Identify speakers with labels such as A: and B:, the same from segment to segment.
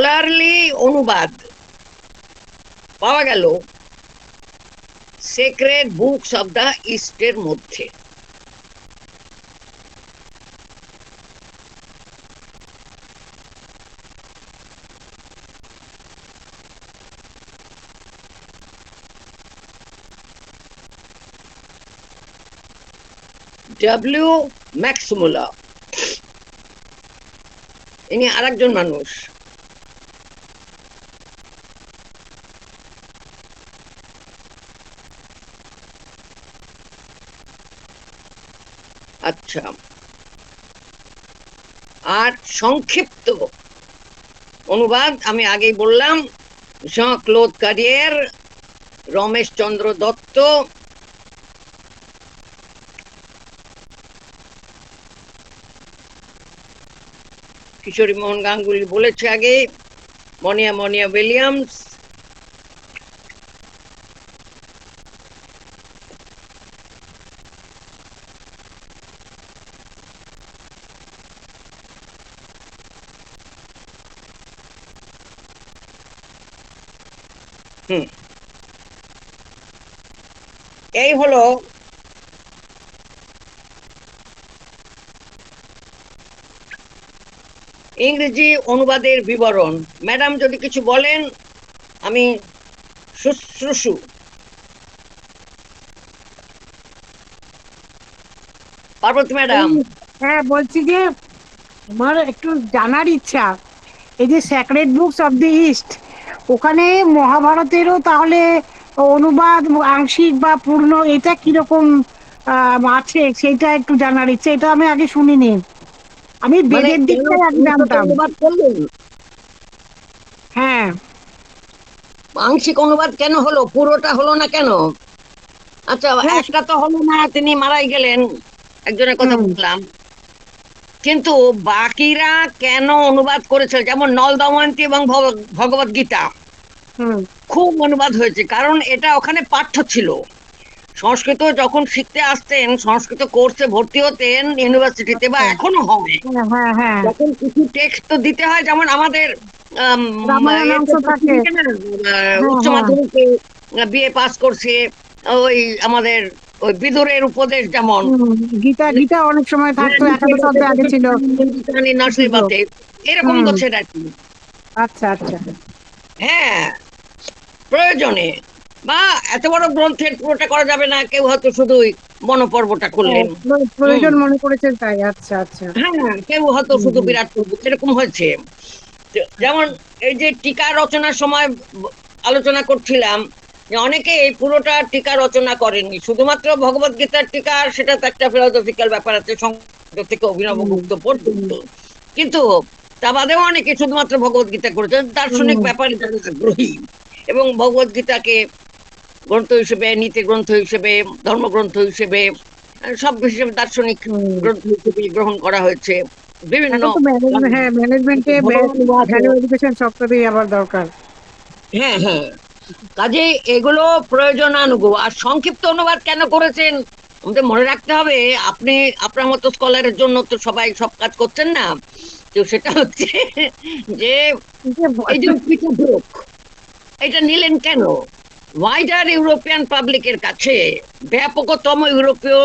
A: Scholarly অনুবাদ পাওয়া গেল সেক্রেড বুকস অব দ্য ইস্টের মধ্যে। ডব্লিউ ম্যাক্সমূলা, ইনি আরেকজন মানুষ। আচ্ছা, আর সংক্ষিপ্ত অনুবাদ আমি আগেই বললাম, জঁ ক্লোদ কারিয়ের, রমেশ চন্দ্র দত্ত, কিশোরী মোহন গাঙ্গুলি বলেছে আগে, মনিয়া উইলিয়ামস, এই হলো ইংরেজি অনুবাদের বিবরণ। ম্যাডাম যদি কিছু বলেন আমি শুশ্রূষু। পার্বতী ম্যাডাম।
B: হ্যাঁ, বলছি যে আমার একটু জানার ইচ্ছা, এই যে sacred books of the east, ওখানে মহাভারতেরও তাহলে অনুবাদ আংশিক বা পূর্ণ এটা কিরকম আছে সেটা একটু জানার ইচ্ছা। এটা আমি আগে শুনিনি, আমি
A: মানে
B: বেদের দিকটাই আগে জানতাম।
A: অনুবাদ করলেন?
B: হ্যাঁ,
A: আংশিক অনুবাদ কেন হলো, পুরোটা হলো না কেন? আচ্ছা,
B: হ্যাঁ,
A: একটা তো হলো না, তিনি মারাই গেলেন, একজনের কথা বললাম, কিন্তু বাকিরা কেন অনুবাদ করেছে? যেমন নল দময়ন্তী এবং ভগবত গীতা খুব অনুবাদ হয়েছে, কারণ এটা ওখানে পাঠ্য ছিল। সংস্কৃত যখন শিখতে আসতেন, সংস্কৃত কোর্সে ভর্তি হতেন ইউনিভার্সিটিতে, বা এখনো হয়,
B: হ্যাঁ, হ্যাঁ,
A: তখন কিছু টেক্সট তো দিতে হয়। যেমন আমাদের
B: রামায়ণ অংশ থাকে।
A: উচ্চ
B: হ্যাঁ,
A: মাধ্যমিকে বিএ পাস করছে, ওই আমাদের ওই বিদুরের উপদেশ, যেমন
B: গীতা গীতা অনেক সময় থাকতো, একাদশ অধ্যায় আগে ছিল।
A: নাসিবাতে, এরকম
B: হুম,
A: করছে নাকি?
B: আচ্ছা আচ্ছা।
A: হ্যাঁ, প্রয়োজনে, বা এত বড় গ্রন্থের পুরোটা করা যাবে না, কেউ হয়তো শুধুই বনপর্বটা করলেন।
B: প্রয়োজন মনে করেছেন তাই। আচ্ছা আচ্ছা।
A: হ্যাঁ, কেউ হয়তো শুধু বিরাট পর্ব, এরকম হয়েছে। যেমন এই যে টিকা রচনার সময় আলোচনা করছিলাম, যে অনেকে এই পুরোটা টিকা রচনা করেননি, শুধুমাত্র ভগবত গীতার টিকা, সেটা তো একটা ফিলোসফিক্যাল ব্যাপার আছে, সংস্কৃত থেকে অভিনব গুপ্ত পর্যন্ত। কিন্তু তা বাদেও অনেকে শুধুমাত্র ভগবত গীতা করেছেন, দার্শনিক ব্যাপারে যারা আগ্রহী, এবং ভগবত গীতাকে গ্রন্থ হিসেবে, নীতি গ্রন্থ হিসেবে, ধর্মগ্রন্থ হিসেবে, সব হিসেবে দার্শনিক গ্রন্থ হিসেবে গ্রহণ করা হয়েছে বিভিন্ন।
B: এখন তো ম্যানেজমেন্টে ভ্যালু এডুকেশন সবটাতেই আবার দরকার।
A: হ্যাঁ হ্যাঁ, কাজে এগুলো প্রয়োজনানুগ। আর সংক্ষিপ্ত অনুবাদ কেন করেছেন আমাদের মনে রাখতে হবে। আপনি আপনার মতো স্কলারের জন্য তো সবাই সব কাজ করছেন না, তো সেটা হচ্ছে যে এই যে পিটার ব্রুক এটা নিলেন কেন? ওয়াইডার ইউরোপিয়ান পাবলিকের কাছে, ব্যাপকতম ইউরোপীয়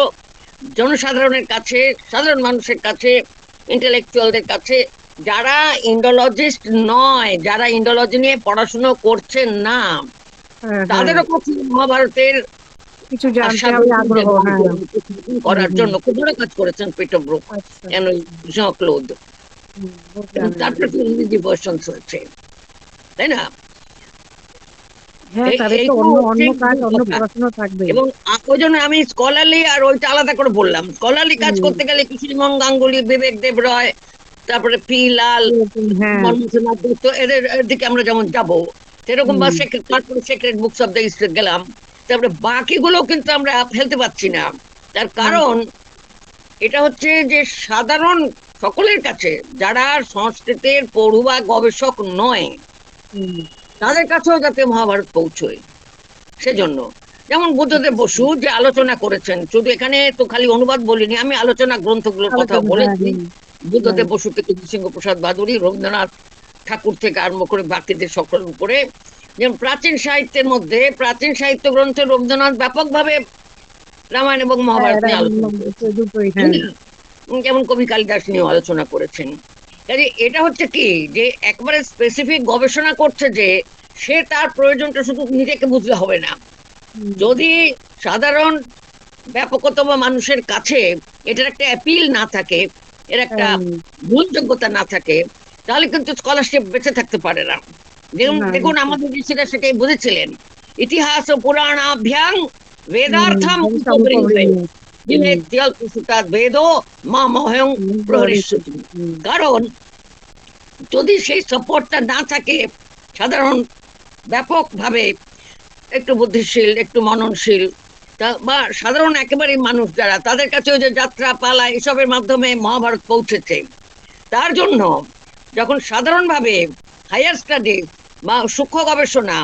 A: জনসাধারণের কাছে, সাধারণ মানুষের কাছে, ইন্টেলেকচুয়ালদের কাছে, যারা ইন্ডোলজিস্ট নয়, যারা ইন্ডোলজি নিয়ে পড়াশুনো করছেন না, তাদেরও কাছে মহাভারতের
B: কিছু জানতে হবে, আগ্রহ।
A: করার জন্য খুব বড় কাজ করেছেন Peter Brooke and Jean Claude. তারপরে ইংরেজি ভার্সন হয়েছে, তাই না? এবং ওই জন্য আমি স্কলারলি আর ওইটা আলাদা করে বললাম। স্কলারলি কাজ করতে গেলে কিশোরীমোহন গাঙ্গুলি, বিবেক দেব রয়, তারপরে পি লাল, মনমোহননাথ দত্ত, এদের দিকে আমরা যেমন যাবো, সেরকম বা তারপরে sacred books of the east গেলাম, তারপরে বাকিগুলো কিন্তু আমরা ফেলতে পারছি না। তার কারণ এটা হচ্ছে যে সাধারণ সকলের কাছে, যারা সংস্কৃতের পড়ুয়া গবেষক নয়, তাদের কাছেও যাতে মহাভারত পৌঁছয়, সেজন্য। যেমন বুদ্ধদেব বসু যে আলোচনা করেছেন, শুধু এখানে তো খালি অনুবাদ বলিনি, আমি আলোচনা গ্রন্থগুলোর কথা বলেছি। বুদ্ধদেব বসু থেকে নৃসিংহ প্রসাদ ভাদুরী, রবীন্দ্রনাথ, ঠাকুর থেকে আরম্ভ করে বাকিদের সকলের উপরে। যেমন প্রাচীন সাহিত্যের মধ্যে, প্রাচীন সাহিত্য গ্রন্থে রবীন্দ্রনাথ ব্যাপকভাবে রামায়ণ এবং মহাভারত নিয়ে আলোচনা করেছেন, যেমন কবি কালিদাস নিয়ে আলোচনা করেছেন। কাজে এটা হচ্ছে কি, যে একবারে স্পেসিফিক গবেষণা করছে, যে সে তার প্রয়োজনটা শুধু নিজেকে বুঝলে হবে না। যদি সাধারণ ব্যাপকতম মানুষের কাছে এটার একটা অ্যাপিল না থাকে, এর একটা গ্রহণযোগ্যতা না থাকে, তাহলে কিন্তু স্কলারশিপ বেঁচে থাকতে পারে না। দেখুন আমাদের ঋষিরা সেটাই বুঝেছিলেন। ইতিহাস ও পুরাণাভ্যাং বেদার্থম বেদো মা মহয়ং প্রহরিষ্যতি। কারণ যদি সেই সাপোর্টটা না থাকে, সাধারণ ব্যাপকভাবে একটু বুদ্ধিশীল, একটু মননশীল বা সাধারণ একেবারে মানুষ যারা, তাদের কাছে ওই যে যাত্রা পালা এসবের মাধ্যমে মহাভারত পৌঁছেছে, তার জন্য যখন সাধারণভাবে হায়ার স্টাডি বা সূক্ষ্ম গবেষণা,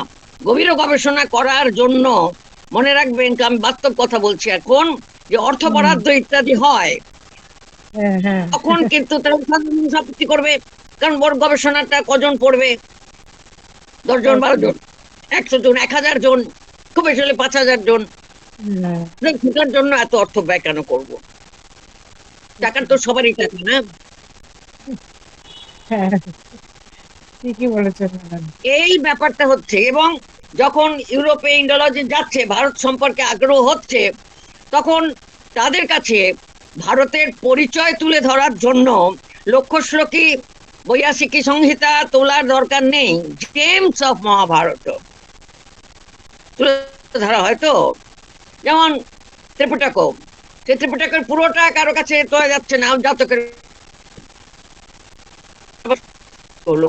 A: গভীর গবেষণা করার জন্য, মনে রাখবেন আমি বাস্তব কথা বলছি এখন, যে অর্থ বরাদ্দ ইত্যাদি হয়, তখন কিন্তু তারা আপত্তি করবে। কারণ বড় গবেষণাটা কজন পড়বে? 10 জন, 12 জন, 100 জন, 1000 জন, খুব বেশি হলে 5000 জন। সেটার জন্য এত অর্থ ব্যয় কেন করবো? টাকার তো সবারই টাকা, না? এই ব্যাপারটা হচ্ছে। এবং যখন ইউরোপে ইন্ডোলজি যাচ্ছে, ভারত সম্পর্কে আগ্রহ হচ্ছে, তখন তাদের কাছে ভারতের পরিচয় তুলে ধরার জন্য লক্ষ্যশ্লোকী বৈয়াসিকী সংহিতা তোলার দরকার নেই, জেমস অফ মহাভারত তুলে ধরা হয়তো। যেমন ত্রিপিটক, সেই ত্রিপিটকের পুরোটা কারো কাছে তোলা যাচ্ছে না, জাতকের হলো।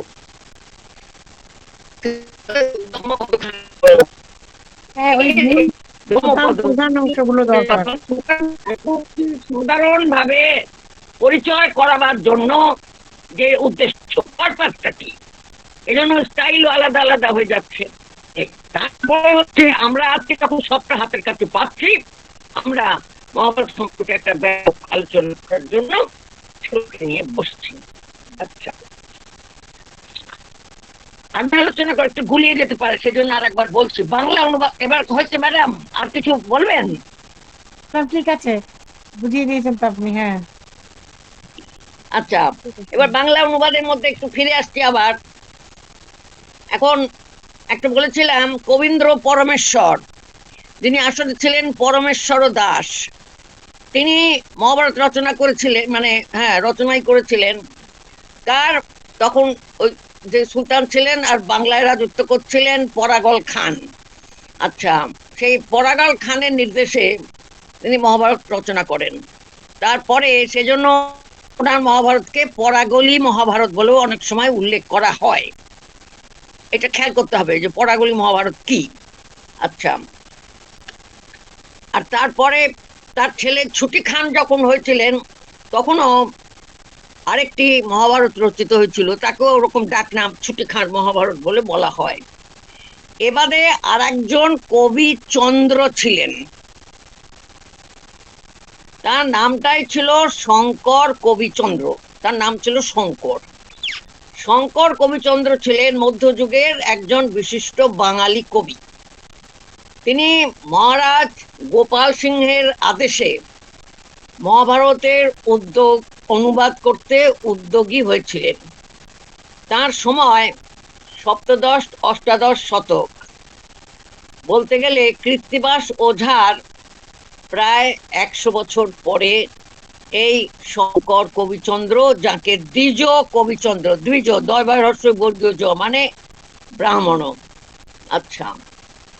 A: সাধারণ ভাবে পরিচয় করাবার জন্য যে উদ্দেশ্য, পারপাসটা কি, এই জন্য স্টাইল আলাদা আলাদা হয়ে যাচ্ছে। তারপরে হচ্ছে আমরা আজকে যখন সবটা হাতের কাছে পাচ্ছি, আমরা মহাভারত সম্পর্কে একটা ব্যাপক আলোচনা করার জন্য নিয়ে বসছি। আচ্ছা, আমি আলোচনা করে একটু গুলিয়ে যেতে পারে, সেজন্য আর একবার বলছি। বাংলা অনুবাদ এবার হয়েছে ম্যাডাম, আর কিছু বলবেন?
B: ঠিক আছে, বুঝিয়ে দিয়েছেন তো আপনি। হ্যাঁ,
A: আচ্ছা, এবার বাংলা অনুবাদের মধ্যে একটু ফিরে আসছি আবার। এখন একটা বলেছিলাম কবীন্দ্র পরমেশ্বর, যিনি আসলে ছিলেন পরমেশ্বর দাস, তিনি মহাভারত রচনা করেছিলেন, মানে রচনাই করেছিলেন। তার তখন ওই যে সুলতান ছিলেন আর বাংলায় রাজত্ব করছিলেন পরাগল খান। আচ্ছা, সেই পরাগল খানের নির্দেশে তিনি মহাভারত রচনা করেন। তারপরে সেজন্য ওনার মহাভারতকে পরাগলি মহাভারত বলেও অনেক সময় উল্লেখ করা হয়। এটা খেয়াল করতে হবে যে পরাগলি মহাভারত কি। আচ্ছা, আর তারপরে তার ছেলে ছুটি খান যখন হয়েছিলেন, তখনও আরেকটি মহাভারত রচিত হয়েছিল, তাকেও ওরকম ডাক নাম ছুটি খান মহাভারত বলে বলা হয়। এবারে আর একজন কবি চন্দ্র ছিলেন, তার নামটাই ছিল শঙ্কর কবিচন্দ্র। তার নাম ছিল শঙ্কর। শঙ্কর কবিচন্দ্র ছিলেন মধ্যযুগের একজন বিশিষ্ট বাঙালি কবি। তিনি মহারাজ গোপাল সিংহের আদেশে মহাভারতের অনুবাদ করতে উদ্যোগী হয়েছিলেন। তার সময় সপ্তদশ অষ্টাদশ শতক, বলতে গেলে কৃত্তিবাস ওঝার প্রায় 100 বছর পরে এই শঙ্কর কবিচন্দ্র, যাকে দ্বিজ কবিচন্দ্র, দ্বিজ দয়বর্গীয় মানে ব্রাহ্মণ, আচ্ছা,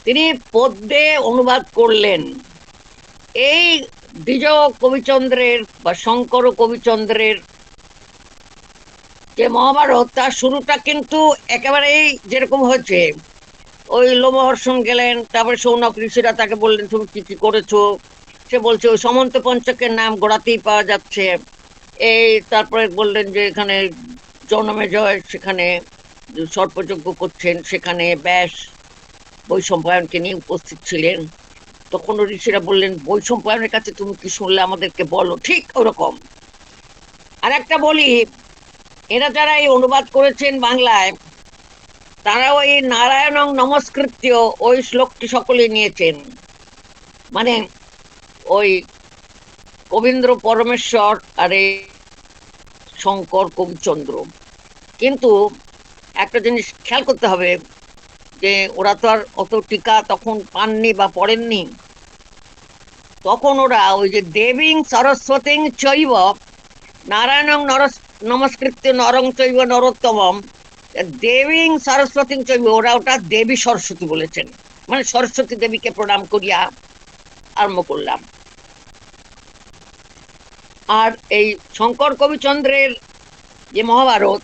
A: তিনি পদ্যে অনুবাদ করলেন। এই দ্বিজ কবিচন্দ্রের বা শঙ্কর কবিচন্দ্রের যে মহাভারত, তার শুরুটা কিন্তু একেবারেই যেরকম হয়েছে, ওই লোমহর্ষণ গেলেন, তারপরে সৌনক ঋষিরা তাকে বললেন তুমি কি কি করেছো, সে বলছে ওই সমন্ত পঞ্চকের নাম গোড়াতেই পাওয়া যাচ্ছে। এই তারপরে বললেন যে এখানে জনমেজয় সেখানে সর্পযজ্ঞ করছেন, সেখানে ব্যাস বৈশম্পায়নকে নিয়ে উপস্থিত ছিলেন। তখন ঋষিরা বললেন বৈশম্পায়নের কাছে তুমি কি শুনলে আমাদেরকে বলো। ঠিক ওরকম। আর একটা বলি, এরা যারা এই অনুবাদ করেছেন বাংলায়, তারা ওই নারায়ণং নমস্কৃত্য ওই শ্লোকটি সকলে নিয়েছেন, মানে ওই কবীন্দ্র পরমেশ্বর আর এই শঙ্কর কবিচন্দ্র। কিন্তু একটা জিনিস খেয়াল করতে হবে যে ওরা তো আর অত টিকা তখন পাননি বা পড়েননি। তখন ওরা ওই যে দেবীং সরস্বতী চৈব নারায়ণং নমস্কৃত্য নরং চৈব নরোত্তমম, দেবীং সরস্বতী চৈব, ওরা ওটা দেবী সরস্বতী বলেছেন, মানে সরস্বতী দেবীকে প্রণাম করিয়া আরম্ভ করলাম। আর এই শঙ্কর কবিচন্দ্রের যে মহাভারত,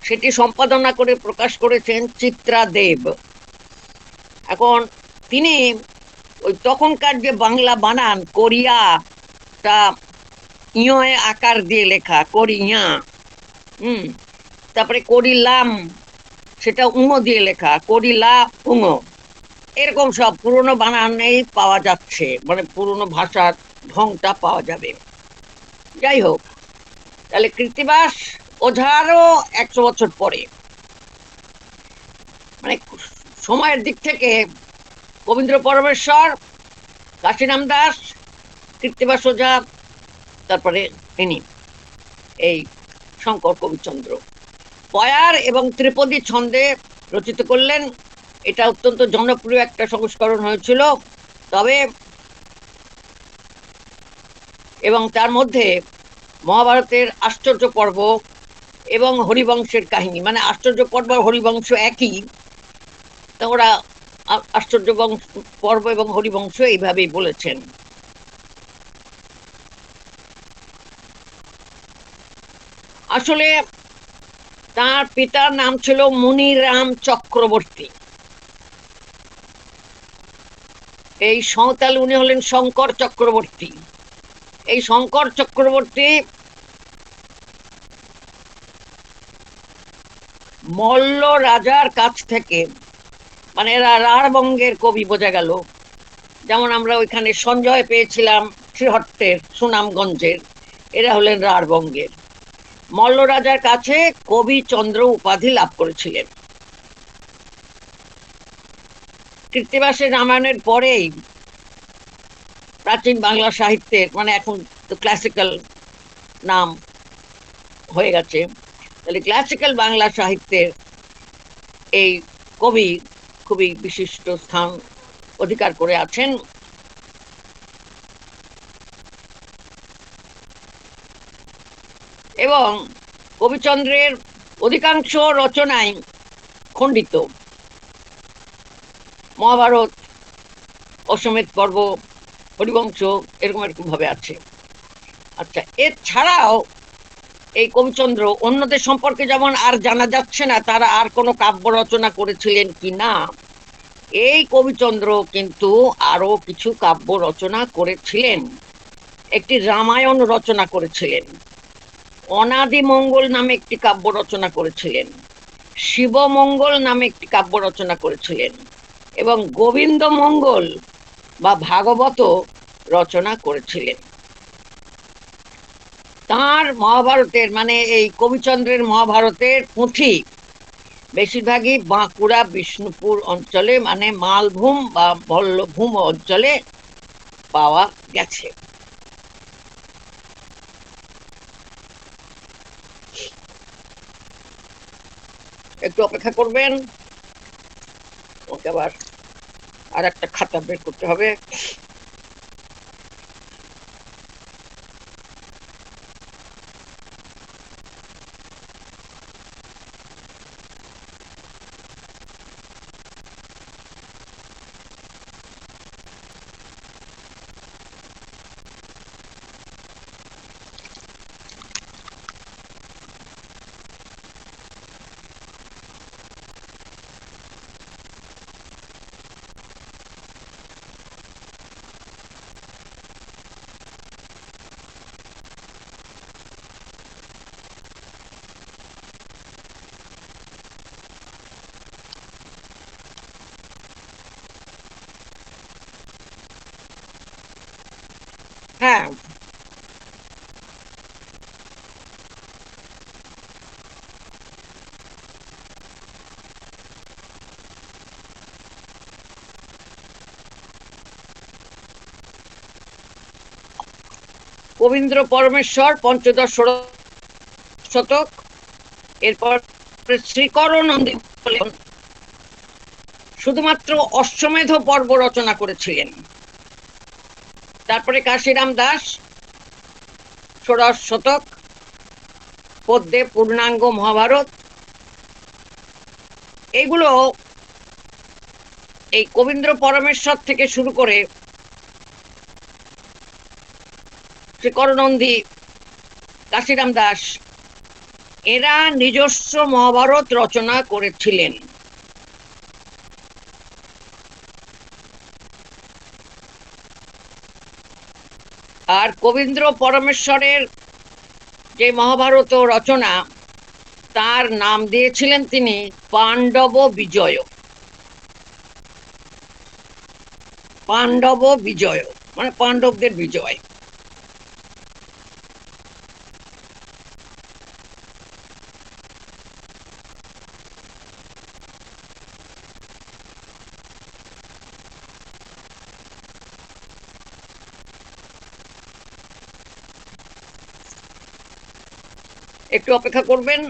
A: সেটি সম্পাদনা করে প্রকাশ করেছেন চিত্রা দেব। এখন তিনি ওই তখনকার যে বাংলা বানান কোরিয়াটা ইয়ে আকার দিয়ে লেখা কোরিয়া, তারপরে করিলাম সেটা উঙো দিয়ে লেখা করিলা উঙো, এরকম সব পুরনো বানানেই পাওয়া যাচ্ছে, মানে পুরনো ভাষার ঢংটা পাওয়া যাবে। যাই হোক, তাহলে কৃত্তিবাস ওঝারও 100 বছর পরে, মানে সময়ের দিক থেকে কবীন্দ্র পরমেশ্বর, কাশীরাম দাস, কৃত্তিবাস ওঝা, তারপরে ইনি এই শঙ্কর কবিচন্দ্র পয়ার এবং ত্রিপদী ছন্দে রচিত করলেন। এটা অত্যন্ত জনপ্রিয় একটা সংস্করণ হয়েছিল। তবে এবং তার মধ্যে মহাভারতের আশ্চর্য পর্ব এবং হরিবংশের কাহিনী, মানে আশ্চর্য পর্ব আর হরিবংশ একই, তা ওরা আশ্চর্য পর্ব এবং হরিবংশ এইভাবেই বলেছেন। আসলে তার পিতার নাম ছিল মুনিরাম চক্রবর্তী। এই তাহলে উনি হলেন শঙ্কর চক্রবর্তী। এই শঙ্কর চক্রবর্তী মল্ল রাজার কাছ থেকে, মানে এরা রাঢ়বঙ্গের কবি বোঝা গেল, যেমন আমরা ওইখানে সঞ্জয় পেয়েছিলাম শ্রীহট্টের সুনামগঞ্জের, এরা হলেন রাঢ়বঙ্গের। মল্ল রাজার কাছে কবিচন্দ্র উপাধি লাভ করেছিলেন। কৃত্তিবাসের রামায়ণের পরেই প্রাচীন বাংলা সাহিত্যের, মানে এখন তো ক্লাসিক্যাল নাম হয়ে গেছে, তাহলে ক্লাসিক্যাল বাংলা সাহিত্যের এই কবি খুবই বিশিষ্ট স্থান অধিকার করে আছেন। এবং কবিচন্দ্রের অধিকাংশ রচনাই খণ্ডিত। মহাভারত, অশ্বমেধ পর্ব, হরিবংশ এরকম এরকম ভাবে আছে। আচ্ছা, এছাড়াও এই কবিচন্দ্র অন্যদের সম্পর্কে যেমন আর জানা যাচ্ছে না তারা আর কোনো কাব্য রচনা করেছিলেন কি না, এই কবিচন্দ্র কিন্তু আরো কিছু কাব্য রচনা করেছিলেন। একটি রামায়ণ রচনা করেছিলেন, অনাদি মঙ্গল নামে একটি কাব্য রচনা করেছিলেন, শিবমঙ্গল নামে একটি কাব্য রচনা করেছিলেন, এবং গোবিন্দ মঙ্গল বা ভাগবত রচনা করেছিলেন। তার মহাভারতের, মানে এই কবিচন্দ্রের মহাভারতের পুঁথি বেশিরভাগই বাঁকুড়া বিষ্ণুপুর অঞ্চলে, মানে মালভূম বা বল্লভূম অঞ্চলে পাওয়া গেছে। একটু অপেক্ষা করবেন, ওকে আবার আর একটা খাতা বের করতে হবে। হ্যাঁ, কবীন্দ্র পরমেশ্বর পঞ্চদশ ষোড়শ শতক, এরপর শ্রীকর নন্দী শুধুমাত্র অশ্বমেধ পর্ব রচনা করেছিলেন। তারপরে কাশিরাম দাস ষোড়শ শতক, পদ্যে পূর্ণাঙ্গ মহাভারত। এইগুলো এই কবীন্দ্র পরমেশ্বর থেকে শুরু করে শ্রীকর নন্দী, কাশিরাম দাস, এরা নিজস্ব মহাভারত রচনা করেছিলেন। আর কবীন্দ্র পরমেশ্বরের যে মহাভারত রচনা, তার নাম দিয়েছিলেন তিনি পাণ্ডব বিজয়। পাণ্ডব বিজয় মানে পাণ্ডবদের বিজয়। একটু অপেক্ষা করবেন।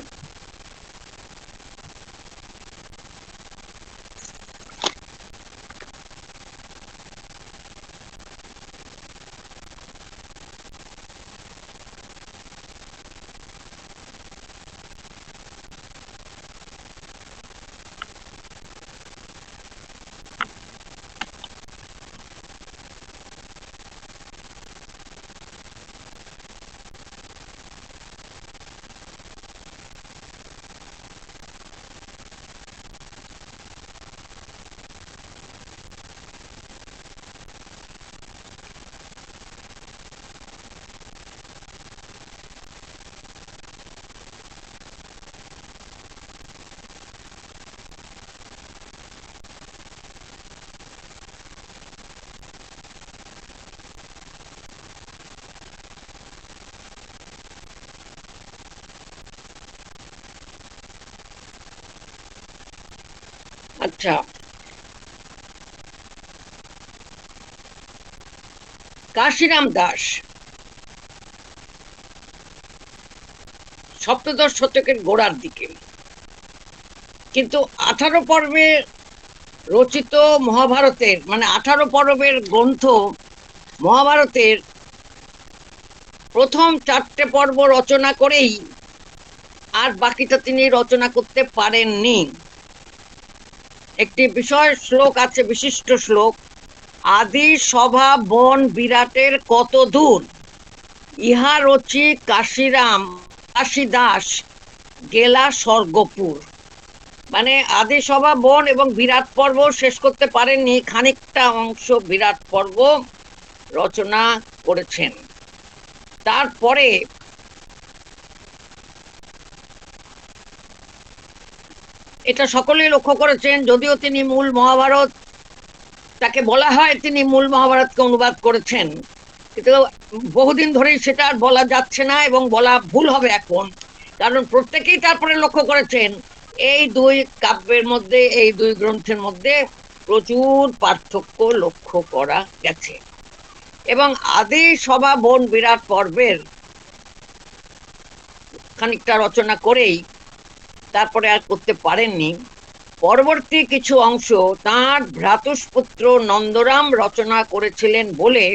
A: আচ্ছা, কাশিরাম দাস সপ্তদশ শতকের গোড়ার দিকে, কিন্তু 18 পর্বে রচিত মহাভারতের মানে 18 পর্বের গ্রন্থ মহাভারতের প্রথম 4টে পর্ব রচনা করেই আর বাকিটা তিনি রচনা করতে পারেননি। একটি বিষয় শ্লোক আছে, বিশিষ্ট শ্লোক, আদি সভা বন বিরাটের কত দূর, ইহা রচি কাশিরাম কাশিদাস গেলা স্বর্গপুর। মানে আদি সভা বন এবং বিরাট পর্ব শেষ করতে পারেননি, খানিকটা অংশ বিরাট পর্ব রচনা করেছেন। তারপরে এটা সকলেই লক্ষ্য করেছেন, যদিও তিনি মূল মহাভারত, তাকে বলা হয় তিনি মূল মহাভারতকে অনুবাদ করেছেন, কিন্তু বহুদিন ধরেই সেটা আর বলা যাচ্ছে না এবং বলা ভুল হবে এখন, কারণ প্রত্যেকেই তারপরে লক্ষ্য করেছেন এই দুই কাব্যের মধ্যে, এই দুই গ্রন্থের মধ্যে প্রচুর পার্থক্য লক্ষ্য করা গেছে। এবং আদি সভা বন বিরাট পর্বের খানিকটা রচনা করেই তারপরে আর করতে পারেননি। পরবর্তী কিছু অংশ তাঁর ভ্রাতুষ্পুত্র নন্দরাম রচনা করেছিলেন বলে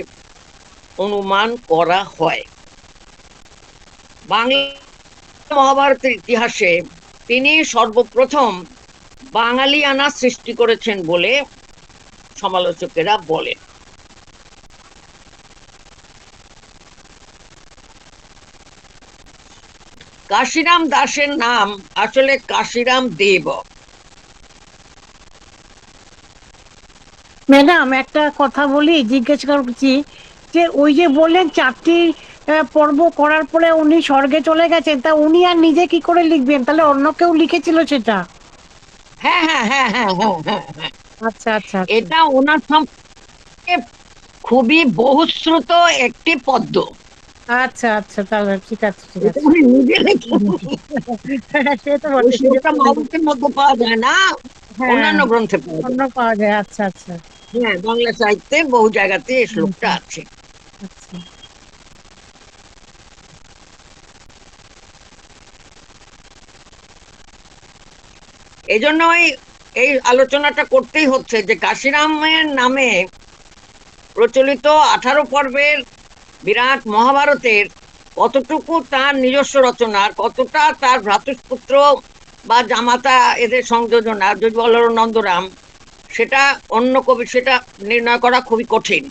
A: অনুমান করা হয়। বাংলা মহাভারতের ইতিহাসে তিনি সর্বপ্রথম বাঙালিয়ানা সৃষ্টি করেছেন বলে সমালোচকেরা বলেন। কাশিরাম দাসের নাম আসলে কাশিরাম দেব।
B: ম্যাডাম একটা কথা বলি, জিজ্ঞেস করছি যে ওই যে বললেন 4টি পর্ব করার পরে উনি স্বর্গে চলে গেছেন, তা উনি আর নিজে কি করে লিখবেন? তাহলে অন্য কেউ লিখেছিল সেটা?
A: হ্যাঁ হ্যাঁ হ্যাঁ হ্যাঁ হ্যাঁ হ্যাঁ হ্যাঁ,
B: আচ্ছা আচ্ছা আচ্ছা
A: এটা ওনার সম্পর্কে খুবই বহুশ্রুত একটি পদ্য।
B: আচ্ছা আচ্ছা, তাহলে ঠিক আছে ঠিক
A: এটা
B: আছে।
A: উনি নিজে লেখেননি।
B: সে তো
A: ওই
B: বটে, নিজে
A: শ্লোকটা
B: তো লিখে-
A: মহাভারতের মধ্যে পাওয়া যায় না,
B: হ্যাঁ,
A: অন্যান্য গ্রন্থে পাওয়া
B: অন্য
A: যায়।
B: পাওয়া যায়। আচ্ছা আচ্ছা
A: হ্যাঁ, বাংলা সাহিত্যে বহু জায়গাতে এই
B: হুম,
A: শ্লোকটা
B: হুম,
A: আছে।
B: আচ্ছা।
A: এই জন্যই এই আলোচনাটা করতেই হচ্ছে যে কাশিরামের নামে প্রচলিত 18 পর্বের বিরাট মহাভারতের কতটুকু তার নিজস্ব রচনা, কতটা তার ভ্রাতুষ্পুত্র বা জামাতা এদের সংযোজনা, যদি বলো নন্দরাম, সেটা অন্য কবি সেটা নির্ণয় করা খুবই কঠিন।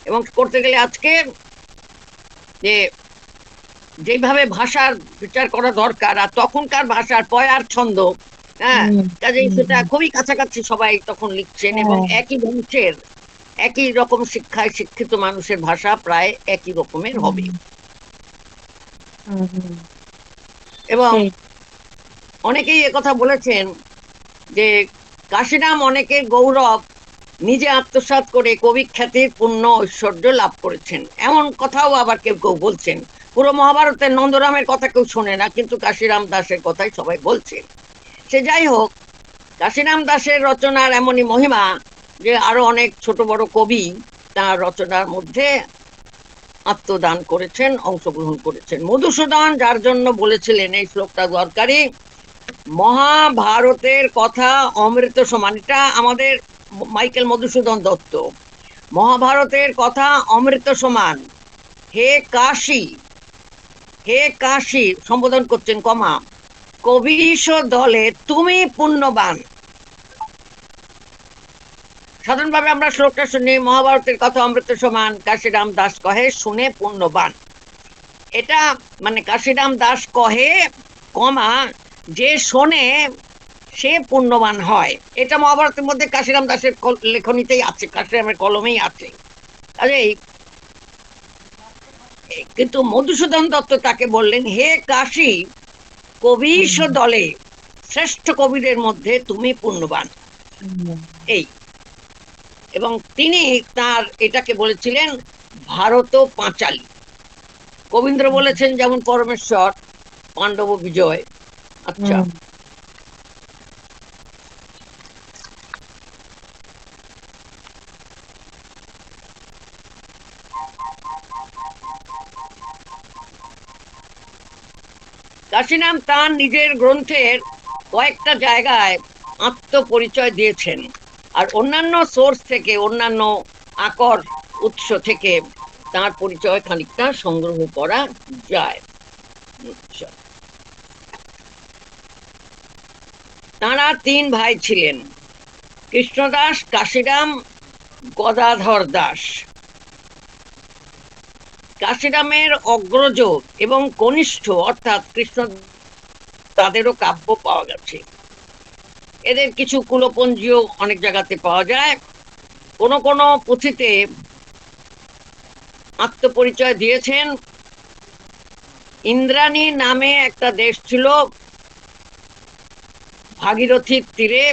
A: এবং করতে গেলে আজকে যে যেভাবে ভাষার বিচার করা দরকার, আর তখনকার ভাষার পয়ার ছন্দ, হ্যাঁ, কাজেই সেটা খুবই কাছাকাছি সবাই তখন লিখছেন, এবং একই বংশের একই রকম শিক্ষায় শিক্ষিত মানুষের ভাষা প্রায় একই রকমের হবে। এবং অনেকেই একথা বলেছেন যে কাশিরাম অনেকের গৌরব নিজে আত্মসাৎ করে কবি খ্যাতির পূর্ণ ঐশ্বর্য লাভ করেছেন, এমন কথাও আবার কেউ কেউ বলছেন। পুরো মহাভারতের নন্দরামের কথা কেউ শোনে না, কিন্তু কাশিরাম দাসের কথাই সবাই বলছেন। সে যাই হোক, কাশিরাম দাসের রচনার এমনই মহিমা যে আরো অনেক ছোট বড় কবি তার রচনার মধ্যে আত্মদান করেছেন, অংশগ্রহণ করেছেন। মধুসূদন যার জন্য বলেছিলেন এই শ্লোকটা দরকারি, মহাভারতের কথা অমৃত সমান, এটা আমাদের মাইকেল মধুসূদন দত্ত, মহাভারতের কথা অমৃত সমান, হে কাশী, হে কাশী সম্বোধন করছেন, কমা, কবিশ দলে তুমি পুণ্যবান। সাধারণভাবে আমরা শ্লোকটা শুনি, মহাভারতের কথা অমৃত সমান, কাশিরাম দাস কহে শুনে পুণ্যবান। এটা মানে কাশিরাম দাস কহে, কমা, যে শোনে সে পুণ্যবান হয়। এটা মহাভারতের মধ্যে কাশিরাম দাসের লেখনীতেই আছে, কাশিরামের কলমেই আছে। কিন্তু মধুসূদন দত্ত তাকে বললেন, হে কাশী, কবিশ দলে শ্রেষ্ঠ কবিদের মধ্যে তুমি পুণ্যবান। এই, এবং তিনি তার এটাকে বলেছিলেন ভারত পাঁচালী। কবীন্দ্র বলেছেন যেমন পরমেশ্বর, পাণ্ডব বিজয়। আচ্ছা, কাশিরাম তার নিজের গ্রন্থের কয়েকটা জায়গায় আত্মপরিচয় দিয়েছেন, আর অন্যান্য সোর্স থেকে, অন্যান্য আকর উৎস থেকে তার পরিচয় খানিকটা সংগ্রহ করা যায়। তারা 3 ভাই ছিলেন, কৃষ্ণদাস, কাশিরাম, গদাধর দাস। কাশিরামের অগ্রজ এবং কনিষ্ঠ অর্থাৎ কৃষ্ণ, তাদেরও কাব্য পাওয়া গেছে। এদের কিছু কুলপঞ্জিও অনেক জায়গাতে পাওয়া যায়। কোন কোন পুঁথিতে আত্মপরিচয় দিয়েছেন। ইন্দ্রাণী নামে একটা দেশ ছিল ভাগীরথীর তীরে,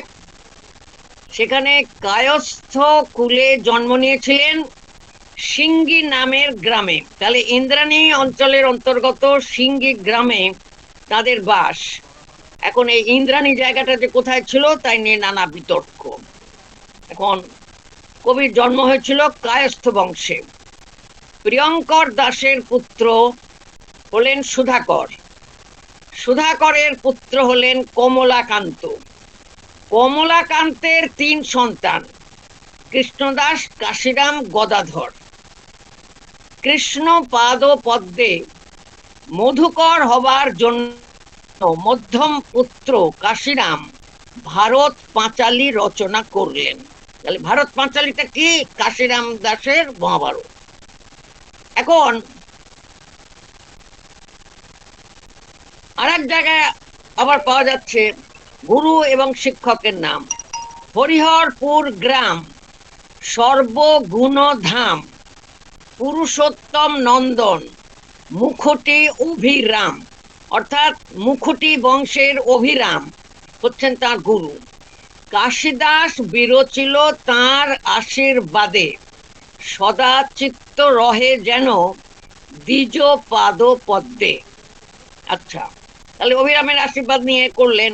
A: সেখানে কায়স্থ কুলে জন্ম নিয়েছিলেন সিঙ্গি নামের গ্রামে। তাহলে ইন্দ্রাণী অঞ্চলের অন্তর্গত সিঙ্গি গ্রামে তাদের বাস। এখন এই ইন্দ্রাণী জায়গাটা যে কোথায় ছিল তাই নিয়ে নানা বিতর্ক। এখন কবির জন্ম হয়েছিল কায়স্থ বংশে। প্রিয়ঙ্কর দাসের পুত্র হলেন সুধাকর, সুধাকরের পুত্র হলেন কমলাকান্ত, কমলাকান্তের 3 সন্তান, কৃষ্ণদাস, কাশিরাম, গদাধর। কৃষ্ণ পাদ পদ্মে মধুকর হবার জন্য মধ্যম পুত্র কাশিরাম ভারত পাঁচালী রচনা করলেন। তাহলে ভারত পাঁচালীটা কি? কাশিরাম দাসের মহাভারত। এখন আর এক জায়গায় আবার পাওয়া যাচ্ছে গুরু এবং শিক্ষকের নাম, হরিহরপুর গ্রাম, সর্বগুণ ধাম, পুরুষোত্তম নন্দন, মুখটি অভিরাম, অর্থাৎ মুখটি বংশের অভিরাম হচ্ছেন তার গুরু। কাশিদাস বিরচিল তাঁর আশীর্বাদে, সদা চিত্ত রহে যেন দ্বিজ পাদ পদ্মে। আচ্ছা, তাহলে অভিরামের আশীর্বাদ নিয়ে করলেন।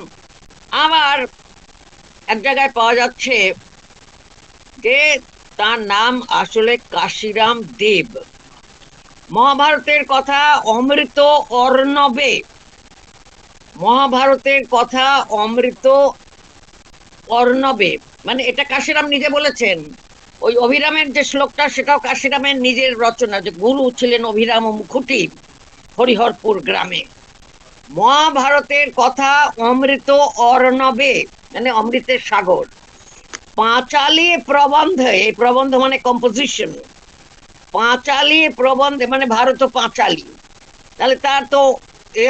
A: আবার এক জায়গায় পাওয়া যাচ্ছে যে তার নাম আসলে কাশিরাম দেব। মহাভারতের কথা অমৃত অর্ণবে, মহাভারতের কথা অমৃত অর্ণবে, মানে এটা কাশিরাম নিজে বলেছেন। ওই অভিরামের যে শ্লোকটা সেটাও কাশিরামের নিজের রচনা, যে গুরু ছিলেন অভিরাম ও মুখুটি হরিহরপুর গ্রামে। মহাভারতের কথা অমৃত অর্ণবে, মানে অমৃতের সাগর। পাঁচালী প্রবন্ধে, এই প্রবন্ধ মানে কম্পোজিশন, পাঁচালী প্রবন্ধে মানে ভারত পাঁচালী, তাহলে তার তো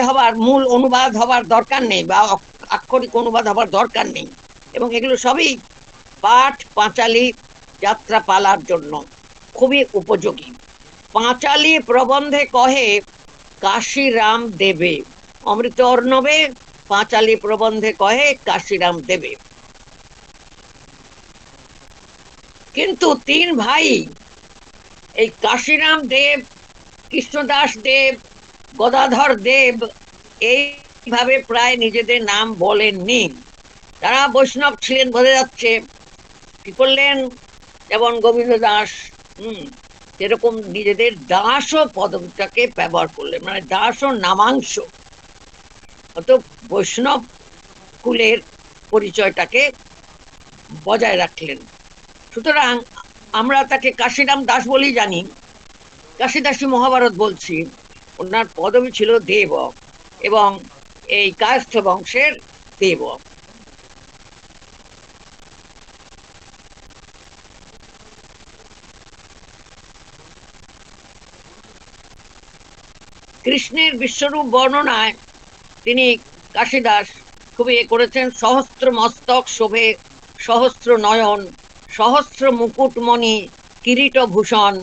A: হবার মূল অনুবাদ হবার দরকার নেই, বা আক্ষরিক অনুবাদ হবার দরকার নেই, এবং এগুলো সবই পাঠ পাঁচালী যাত্রা পালার জন্য খুবই উপযোগী। পাঁচালী প্রবন্ধে কহে কাশিরাম দেবে, অমৃত অর্ণবে পাঁচালী প্রবন্ধে কহে কাশিরাম দেবে। কিন্তু তিন ভাই, এই কাশিরাম দেব, কৃষ্ণদাস দেব, গদাধর দেব, এইভাবে প্রায় নিজেদের নাম বলেননি। তারা বৈষ্ণব ছিলেন বোঝা যাচ্ছে। কি করলেন, যেমন গোবিন্দ দাস, এরকম নিজেদের দাস ও পদটাকে ব্যবহার করলেন, মানে দাস ও নামাংশ, অত বৈষ্ণব কুলের পরিচয়টাকে বজায় রাখলেন। সুতরাং আমরা তাকে কাশিরাম দাস বলেই জানি। কাশিদাসী মহাভারত বলছি, ওনার পদবী ছিল দেবক, এবং এই কায়স্থ বংশের দেবক। কৃষ্ণের বিশ্বরূপ বর্ণনায় তিনি কাশিদাস খুবই করেছেন। সহস্র মস্তক শোভে, সহস্র নয়ন, সহস্র মুকুটমণি কিরীট ভূষণ,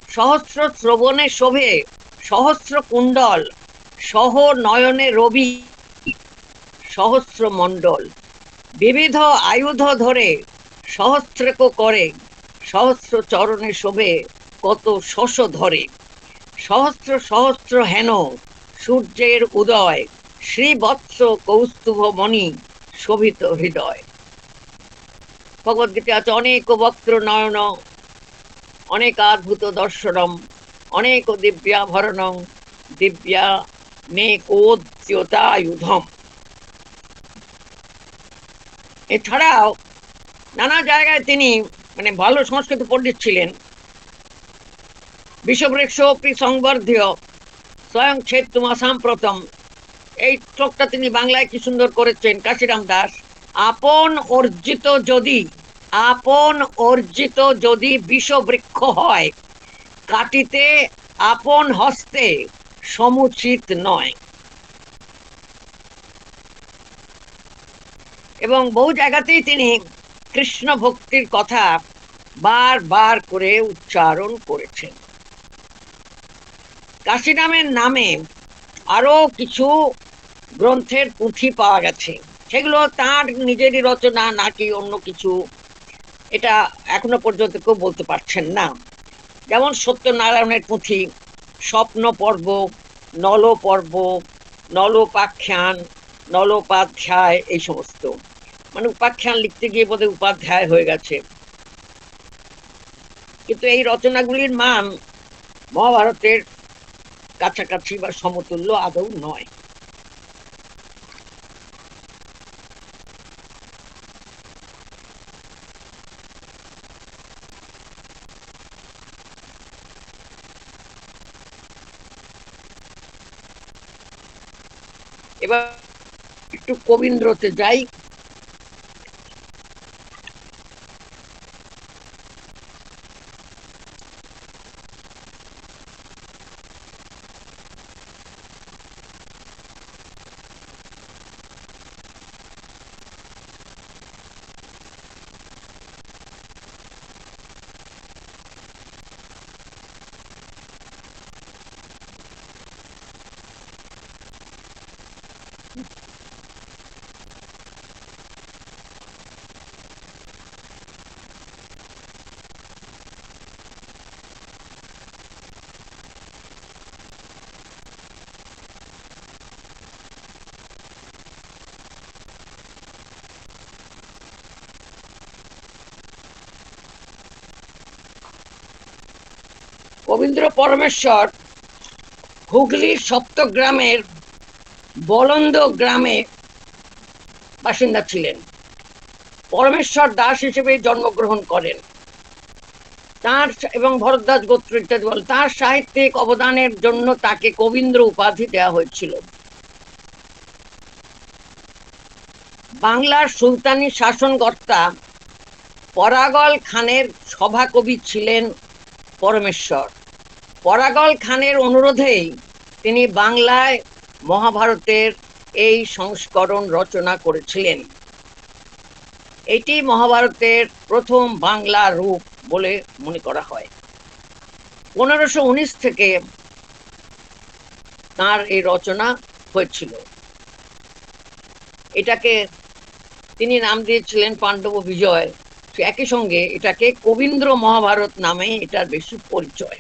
A: সহস্র শ্রবণে শোভে, সহস্র কুণ্ডল, সহ নয়নে রবি, সহস্র মণ্ডল, বিবিধ আয়ুধ ধরে সহস্রেক করে, সহস্র চরণে শোভে কত শশ ধরে, সহস্র সহস্র হেন সূর্যের উদয়, শ্রীবৎস কৌস্তুভ মণি শোভিত হৃদয়। ভগবদ্গীতা আছে অনেক বক্ত্র নয়ন, অনেক অদ্ভুত দর্শনম, অনেক দিব্যাভরণং, দিব্যা নেকোদ্যোতায়ুধম। এছাড়াও নানা জায়গায় তিনি মানে ভালো সংস্কৃত পণ্ডিত ছিলেন। বিষবৃক্ষোপি সংবর্ধ্য স্বয়ং ছেত্তুমাসাম প্রথম, এই শ্লোকটা তিনি বাংলায় কি সুন্দর করেছেন কাশিরাম দাস। আপন অর্জিত যদি, আপন অর্জিত যদি বিষবৃক্ষ হয়, কাটিতে আপন হস্তে সমুচিত নয়। এবং বহু জায়গাতেই তিনি কৃষ্ণ ভক্তির কথা বারবার করে উচ্চারণ করেছেন। কাশিরামের নামে আরো কিছু গ্রন্থের পুঁথি পাওয়া গেছে, সেগুলো তার নিজেরই রচনা নাকি অন্য কিছু, এটা এখনো পর্যন্ত কেউ বলতে পারছেন না। যেমন সত্যনারায়ণের পুঁথি, স্বপ্ন পর্ব, নল পর্ব, নলোপাখ্যান, নলোপাধ্যায়, এই সমস্ত, মানে উপাখ্যান লিখতে গিয়ে বোধহয় উপাধ্যায় হয়ে গেছে। কিন্তু এই রচনাগুলির মান মহাভারতের কাছাকাছি বা সমতুল্য আদৌ নয়। এবার একটু কবীন্দ্রতে যাই। কবীন্দ্র পরমেশ্বর হুগলির সপ্তগ্রামের বলন্দ গ্রামে বাসিন্দা ছিলেন। পরমেশ্বর দাস হিসেবে জন্মগ্রহণ করেন। তার এবং ভরদ্বাজ গোত্র ইত্যাদি বলে, তার সাহিত্যিক অবদানের জন্য তাকে কবীন্দ্র উপাধি দেওয়া হয়েছিল। বাংলার সুলতানি শাসনকর্তা পরাগল খানের সভাকবি ছিলেন পরমেশ্বর। পরাগল খানের অনুরোধেই তিনি বাংলায় মহাভারতের এই সংস্করণ রচনা করেছিলেন। এটি মহাভারতের প্রথম বাংলা রূপ বলে মনে করা হয়। 1519 থেকে তার এই রচনা হয়েছিল। এটাকে তিনি নাম দিয়েছিলেন পাণ্ডব বিজয়। একই সঙ্গে এটাকে কবীন্দ্র মহাভারত নামে এটার বেশি পরিচয়।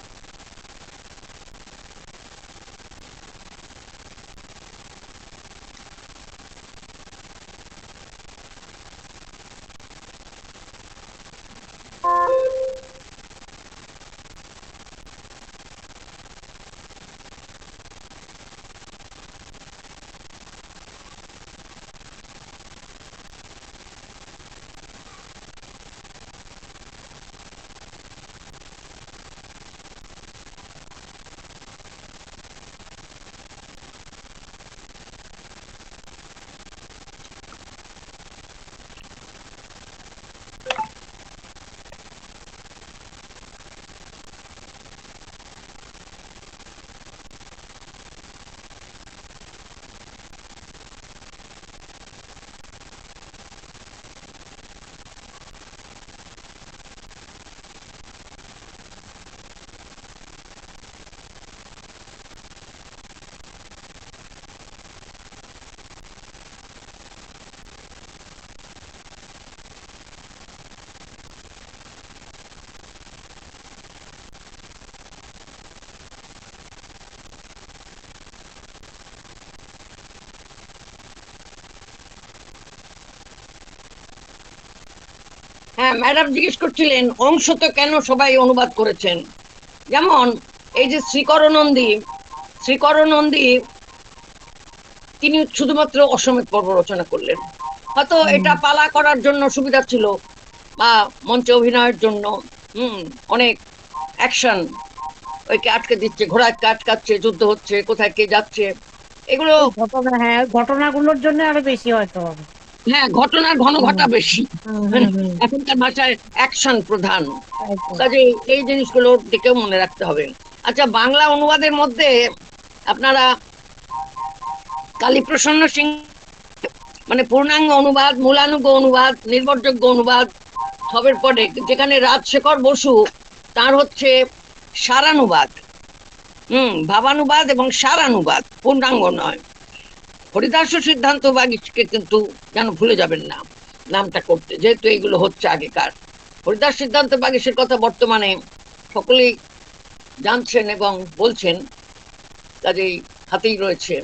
A: হ্যাঁ, ম্যাডাম জিজ্ঞেস করছিলেন অংশ তো কেন সবাই অনুবাদ করেছেন। যেমন এই যে শ্রীকরনন্দী তিনি শুধুমাত্র অশ্বমেধ পর্ব রচনা করলেন। হয়তো এটা পালা করার জন্য সুবিধা ছিল, বা মঞ্চে অভিনয়ের জন্য। অনেক অ্যাকশন, ওইকে আটকে দিচ্ছে, ঘোড়াকে আটকাচ্ছে, যুদ্ধ হচ্ছে, কোথায় কে যাচ্ছে, এগুলো।
B: ঘটনা, হ্যাঁ, ঘটনাগুলোর জন্য আরো বেশি হয়তো হবে।
A: হ্যাঁ, ঘটনার ঘন ঘটা বেশি।
B: হুম, হুম, হুম।
A: এখনকার ভাষায় অ্যাকশন প্রধান,
B: তাই তো।
A: কাজে এই জিনিসগুলোর দিকেও মনে রাখতে হবে। আচ্ছা, বাংলা অনুবাদের মধ্যে আপনারা কালীপ্রসন্ন সিং মানে পূর্ণাঙ্গ অনুবাদ, মূলানুগ অনুবাদ, নির্ভরযোগ্য অনুবাদ সবের পরে যেখানে রাজশেখর বসু তার হচ্ছে সারানুবাদ, ভাবানুবাদ এবং সারানুবাদ, পূর্ণাঙ্গ নয়। হরিদাস সিদ্ধান্ত বাগীশকে কিন্তু যেন ভুলে যাবেন না নামটা করতে, যেহেতু এগুলো হচ্ছে আগেকার। হরিদাস সিদ্ধান্ত বাগীশের কথা বর্তমানে সকলেই জানছেন এবং বলছেন, কাজেই হাতেই রয়েছে।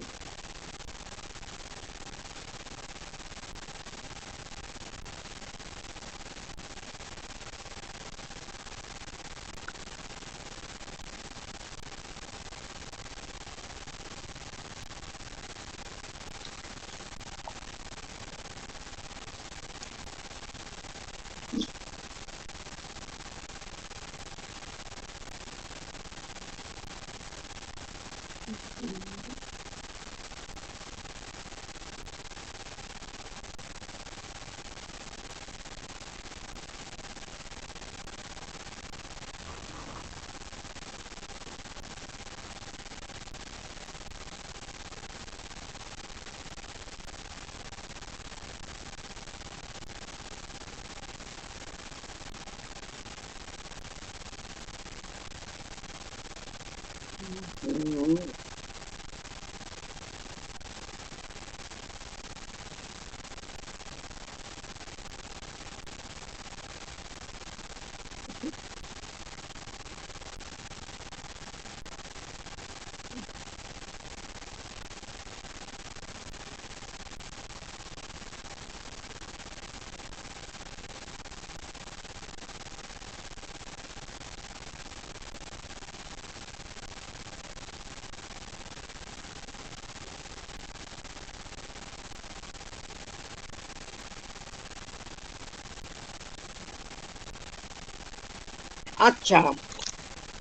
A: আচ্ছা,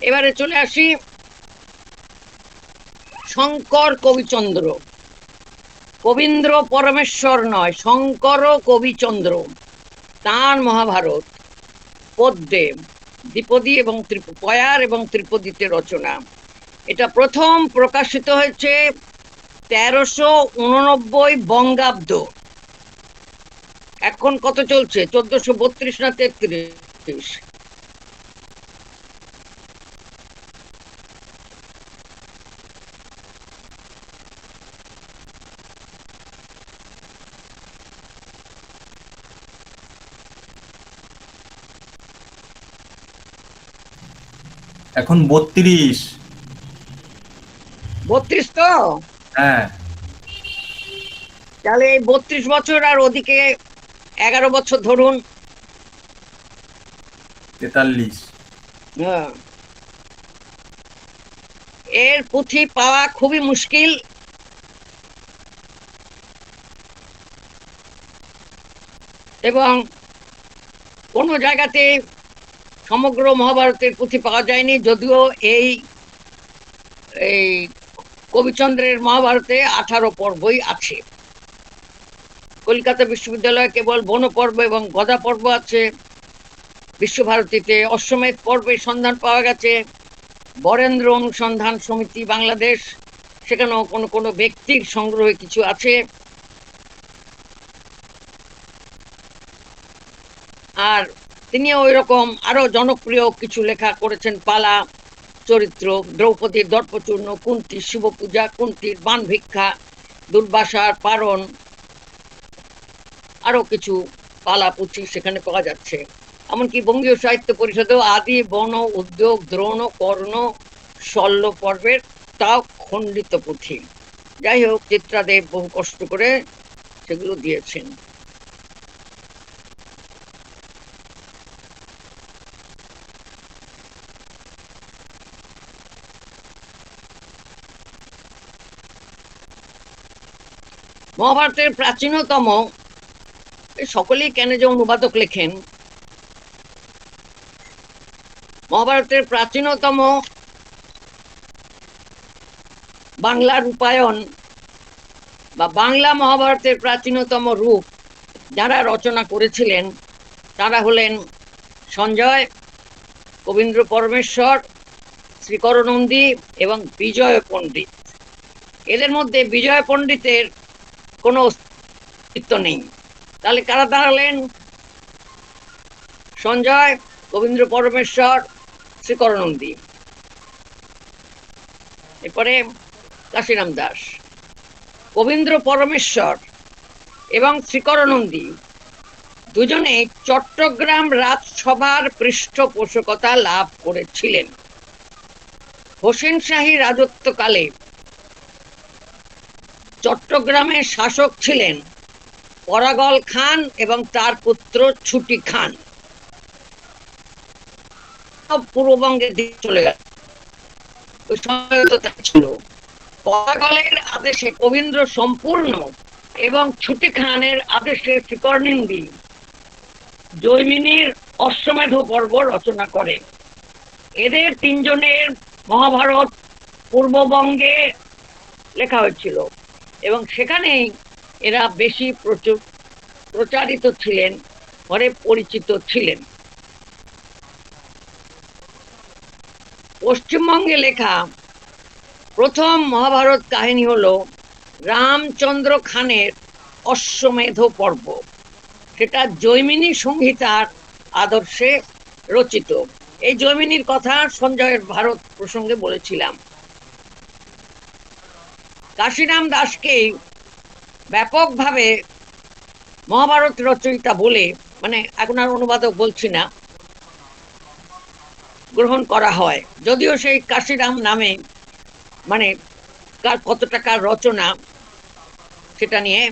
A: এবারে চলে আসি শঙ্কর কবিচন্দ্র। কবীন্দ্র পরমেশ্বর নয়, শঙ্কর কবিচন্দ্র, তাঁর মহাভারত পদ্যে, দ্বিপদী এবং পয়ার এবং ত্রিপদীতে রচনা। এটা প্রথম প্রকাশিত হয়েছে 1389 বঙ্গাব্দ। এখন কত চলছে? 1432 না 33?
C: এখন 32।
A: 32 তো?
C: হ্যাঁ।
A: তাহলে এই 32 বছর আর ওদিকে 11 বছর ধরুন।
C: 43।
A: হ্যাঁ, এর পুঁথি পাওয়া খুবই মুশকিল। এবং কোনো জায়গাতে সমগ্র মহাভারতের পুঁথি পাওয়া যায়নি, যদিও এই এই কবিচন্দ্রের মহাভারতে 18 পর্বই আছে। কলকাতা বিশ্ববিদ্যালয়ে কেবল বন পর্ব এবং গদা পর্ব আছে। বিশ্বভারতীতে অশ্বমেধ পর্বের সন্ধান পাওয়া গেছে। বরেন্দ্র অনুসন্ধান সমিতি বাংলাদেশ, সেখানেও কোনো কোনো ব্যক্তির সংগ্রহে কিছু আছে। আর তিনি ওই রকম আরো জনপ্রিয় কিছু লেখা করেছেন। পালা চরিত্র, দ্রৌপদীর দর্পচূর্ণ, কুন্তির শিবপূজা, কুন্তির বান ভিক্ষা, দুর্বাসার পারণ, আরো কিছু পালা পুঁথি সেখানে পাওয়া যাচ্ছে। এমনকি বঙ্গীয় সাহিত্য পরিষদেও আদি, বন, উদ্যোগ, দ্রোণ, কর্ণ, শল্য পর্বের তাও খণ্ডিত পুঁথি। যাই হোক, চিত্রাদেব বহু কষ্ট করে সেগুলো দিয়েছেন। মহাভারতের প্রাচীনতম, সকলেই কেন যে অনুবাদক লেখেন, মহাভারতের প্রাচীনতম বাংলা রূপায়ণ বা বাংলা মহাভারতের প্রাচীনতম রূপ যারা রচনা করেছিলেন তারা হলেন সঞ্জয়, কবীন্দ্র পরমেশ্বর, শ্রীকর নন্দী এবং বিজয় পণ্ডিত। এদের মধ্যে বিজয় পণ্ডিতের কোনো অস্তিত্ব নেই। তাহলে কারা দাঁড়ালেন? সঞ্জয়, কবীন্দ্র পরমেশ্বর, শ্রীকর নন্দী। এরপরে কাশিরাম দাস। কবীন্দ্র পরমেশ্বর এবং শ্রীকর নন্দী দুজনে চট্টগ্রাম রাজসভার পৃষ্ঠপোষকতা লাভ করেছিলেন। হোসেন শাহী রাজত্বকালে চট্টগ্রামের শাসক ছিলেন পরাগল খান এবং তার পুত্র ছুটি খান। পূর্ববঙ্গের দিকে চলে গেল। ওই সময় ছিল পরাগলের আদেশে কবীন্দ্র সম্পূর্ণ এবং ছুটি খানের আদেশে শ্রীকরনন্দী জৈমিনীর অশ্বমেধ পর্ব রচনা করে। এদের তিনজনের মহাভারত পূর্ববঙ্গে লেখা হয়েছিল এবং সেখানেই এরা বেশি প্রচারিত ছিলেন, ঘরে পরিচিত ছিলেন। পশ্চিমবঙ্গে লেখা প্রথম মহাভারত কাহিনী হলো রামচন্দ্র খানের অশ্বমেধ পর্ব। সেটা জৈমিনী সংহিতার আদর্শে রচিত। এই জৈমিনীর কথা সঞ্জয়ের ভারত প্রসঙ্গে বলেছিলাম। কাশিরাম দাসকে ব্যাপকভাবে মহাভারত রচয়িতা বলে, মানে এখন আর অনুবাদক বলছি না, গ্রহণ করা হয়। যদিও সেই কাশিরাম নামে মানে কত টাকার রচনা সেটা নিয়ে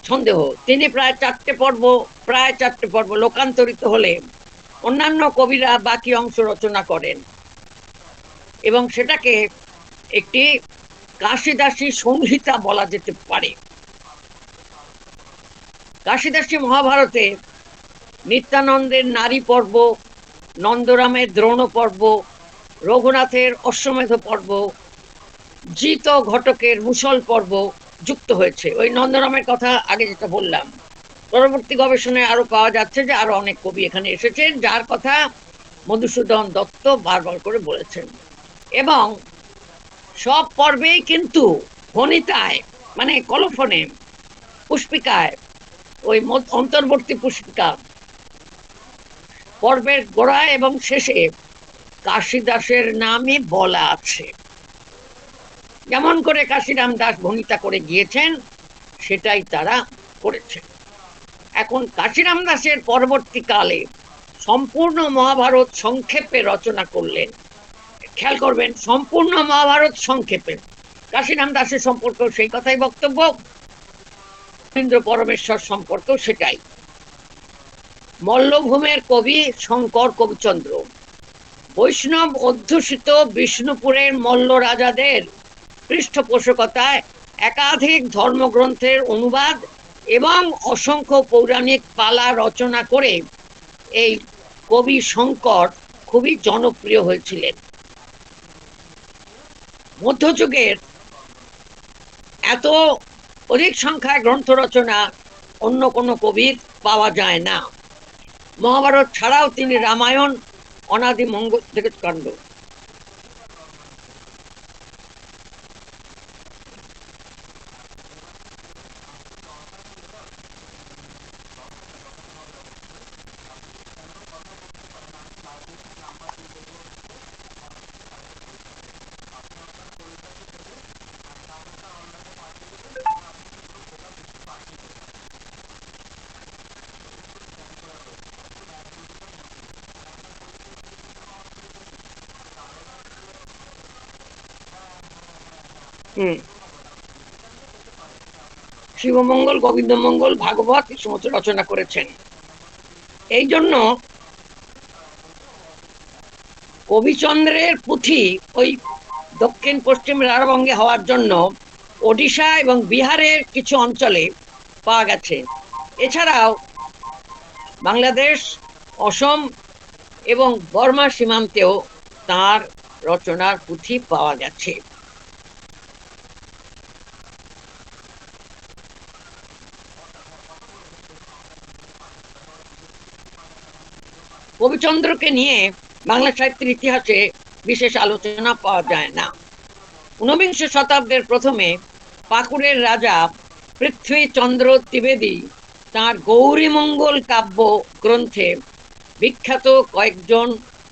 A: সন্দেহ। তিনি প্রায় চারটে পর্ব লোকান্তরিত হলে অন্যান্য কবিরা বাকি অংশ রচনা করেন এবং সেটাকে একটি কাশিদাসী সংহিতা বলা যেতে পারে। কাশিদাসী মহাভারতে নিত্যানন্দের নারী পর্ব, নন্দরামের দ্রোণ পর্ব, রঘুনাথের অশ্বমেধ পর্ব, জিত ঘটকের মুসল পর্ব যুক্ত হয়েছে। ওই নন্দরামের কথা আগে যেটা বললাম, পরবর্তী গবেষণায় আরো পাওয়া যাচ্ছে যে আরো অনেক কবি এখানে এসেছেন, যার কথা মধুসূদন দত্ত বারবার করে বলেছেন। এবং সব পর্বেই কিন্তু ফণিতায় মানে কলফনে, পুষ্পিকায়, ওই অন্তর্বর্তী পুষ্পিকা পর্বের গোড়ায় এবং শেষে কাশিদাসের নামে বলা আছে। যেমন করে কাশিরাম দাস ভণিতা করে গিয়েছেন সেটাই তারা করেছেন। এখন কাশিরাম দাসের পরবর্তীকালে সম্পূর্ণ মহাভারত সংক্ষেপে রচনা করলেন। খেয়াল করবেন, সম্পূর্ণ মহাভারত সংক্ষেপে। কাশিরাম দাসের সম্পর্ক সেই কথাই বক্তব্য, ইন্দ্র পরমেশ্বর সম্পর্ক সেটাই। মল্লভূমের কবি শঙ্কর কবিচন্দ্র বৈষ্ণব অধ্যুষিত বিষ্ণুপুরের মল্ল রাজাদের পৃষ্ঠপোষকতায় একাধিক ধর্মগ্রন্থের অনুবাদ এবং অসংখ্য পৌরাণিক পালা রচনা করে এই কবি শঙ্কর খুবই জনপ্রিয় হয়েছিলেন। মধ্যযুগের এত অধিক সংখ্যায় গ্রন্থ রচনা অন্য কোনো কবির পাওয়া যায় না। মহাভারত ছাড়াও তিনি রামায়ণ, অনাদি মঙ্গল থেকে কাণ্ড, শিবমঙ্গল, গোবিন্দমঙ্গল, ভাগবত এই সমস্ত রচনা করেছেন। এই জন্য কবিচন্দ্রের পুঁথি ওই দক্ষিণ পশ্চিম রাঢ়বঙ্গে হওয়ার জন্য ওডিশা এবং বিহারের কিছু অঞ্চলে পাওয়া গেছে। এছাড়াও বাংলাদেশ, অসম এবং বর্মা সীমান্তেও তার রচনার পুঁথি পাওয়া গেছে। কবিচন্দ্রকে নিয়ে বাংলা সাহিত্যের ইতিহাসে বিশেষ আলোচনা পাওয়া যায় না। ঊনবিংশ শতাব্দীর প্রথমে পাকুড়ের রাজা পৃথ্বীচন্দ্র ত্রিবেদী তাঁর গৌরীমঙ্গল কাব্য গ্রন্থে বিখ্যাত কয়েকজন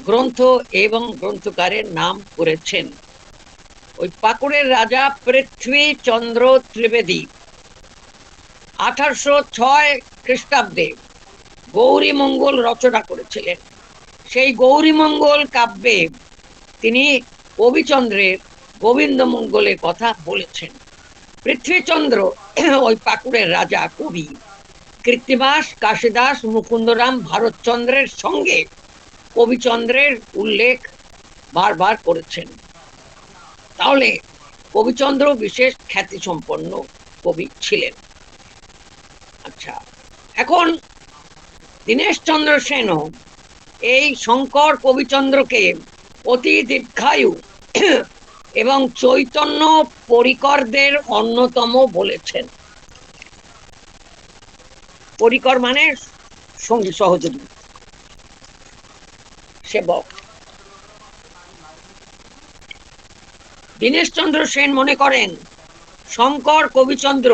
A: গ্রন্থ এবং গ্রন্থকারের নাম করেছেন। ওই পাকুড়ের রাজা পৃথ্বীচন্দ্র ত্রিবেদী 1806 খ্রিস্টাব্দে গৌরীমঙ্গল রচনা করেছিলেন। সেই গৌরীমঙ্গল কাব্যে তিনি কবিচন্দ্রের গোবিন্দমঙ্গলের কথা বলেছেন। পৃথ্বীচন্দ্র ওই পাকুড়ের রাজা কবি কৃত্তিবাস, কাশিদাস, মুকুন্দরাম, ভারতচন্দ্রের সঙ্গে কবিচন্দ্রের উল্লেখ বারবার করেছেন। তাহলে কবিচন্দ্র বিশেষ খ্যাতি সম্পন্ন কবি ছিলেন। আচ্ছা, এখন দীনেশচন্দ্র সেনও এই শঙ্কর কবিচন্দ্রকে অতি দীর্ঘায়ু এবং চৈতন্য পরিকরদের অন্যতম বলেছেন। পরিকর মানে সঙ্গী, সহযোগী, সেবক। দীনেশচন্দ্র সেন মনে করেন শঙ্কর কবিচন্দ্র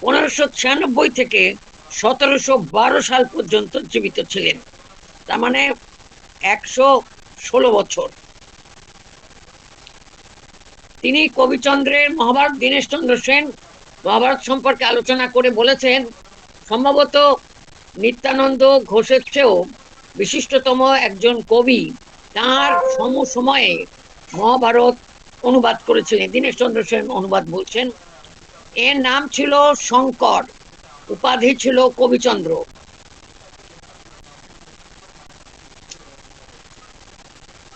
A: 1596 থেকে 1712 সাল পর্যন্ত জীবিত ছিলেন, তার মানে 116 বছর। তিনি কবিচন্দ্রের মহাভারত, দীনেশচন্দ্র সেন মহাভারত সম্পর্কে আলোচনা করে বলেছেন, সম্ভবত নিত্যানন্দ ঘোষের চেয়েও বিশিষ্টতম একজন কবি তার সমসময়ে মহাভারত অনুবাদ করেছিলেন। দীনেশচন্দ্র সেন অনুবাদ বলছেন। এর নাম ছিল শঙ্কর, উপাধি ছিল কবিচন্দ্র।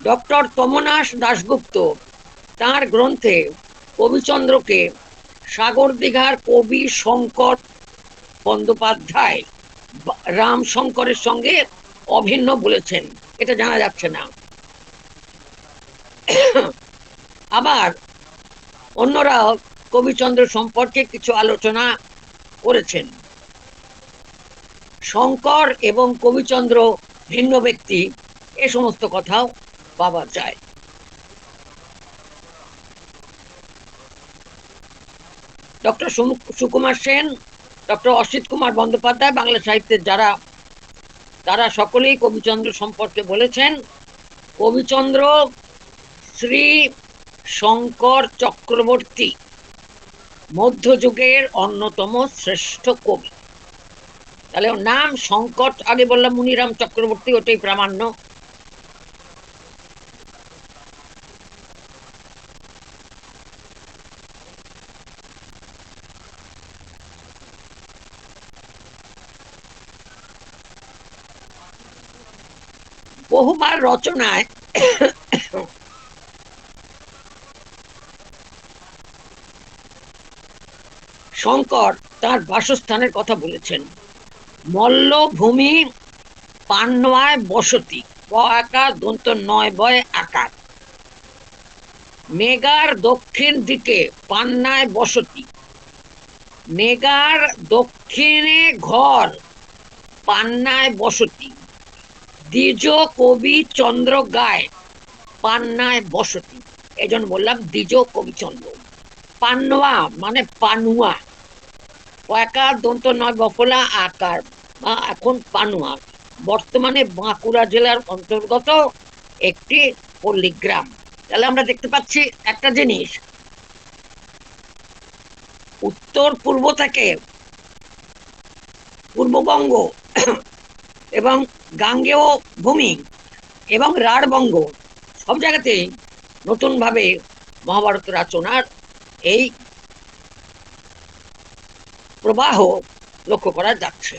A: ডক্টর তমনাশ দাশগুপ্ত তার গ্রন্থে কবিচন্দ্রকে সাগর দিঘার কবি শঙ্কর বন্দ্যোপাধ্যায় রাম শঙ্করের সঙ্গে অভিন্ন বলেছেন। এটা জানা যাচ্ছে না। আবার অন্যরাও কবিচন্দ্র সম্পর্কে কিছু আলোচনা করেছেন। শঙ্কর এবং কবিচন্দ্র ভিন্ন ব্যক্তি, এ সমস্ত কথাও পাওয়া যায়। ডক্টর সুকুমার সেন, ডক্টর অসিত কুমার বন্দ্যোপাধ্যায়, বাংলা সাহিত্যের যারা, তারা সকলেই কবিচন্দ্র সম্পর্কে বলেছেন, কবিচন্দ্র শ্রী শঙ্কর চক্রবর্তী মধ্যযুগের অন্যতম শ্রেষ্ঠ কবি। তাহলে ওর নাম শঙ্কর, আগে বললাম মুনিরাম চক্রবর্তী, ওটাই প্রামাণ্য। বহুবার রচনায় শঙ্কর তার বাসস্থানের কথা বলেছেন। মল্লভূমি পান্নয় বসতি, ব আকার দন্ত নয় বয় আকার। মেঘার দক্ষিণ দিকে পান্নায় বসতি, মেঘার দক্ষিণে ঘর, পান্নায় বসতি। দ্বিজ কবি চন্দ্র গায়, পান্নায় বসতি। এই জন্য বললাম দ্বিজ কবিচন্দ্র। পান্নোয়া মানে পানুয়া, পয়কার দন্ত নয় বফলা আকার, বা এখন পানুয়া, বর্তমানে বাঁকুড়া জেলার অন্তর্গত একটি পল্লীগ্রাম। তাহলে আমরা দেখতে পাচ্ছি একটা জিনিস, উত্তর পূর্ব থেকে পূর্ববঙ্গ এবং গাঙ্গেয় ভূমি এবং রাঢ়বঙ্গ সব জায়গাতেই নতুন ভাবে মহাভারত রচনার এই প্রবাহ লক্ষ্য করা যাচ্ছে।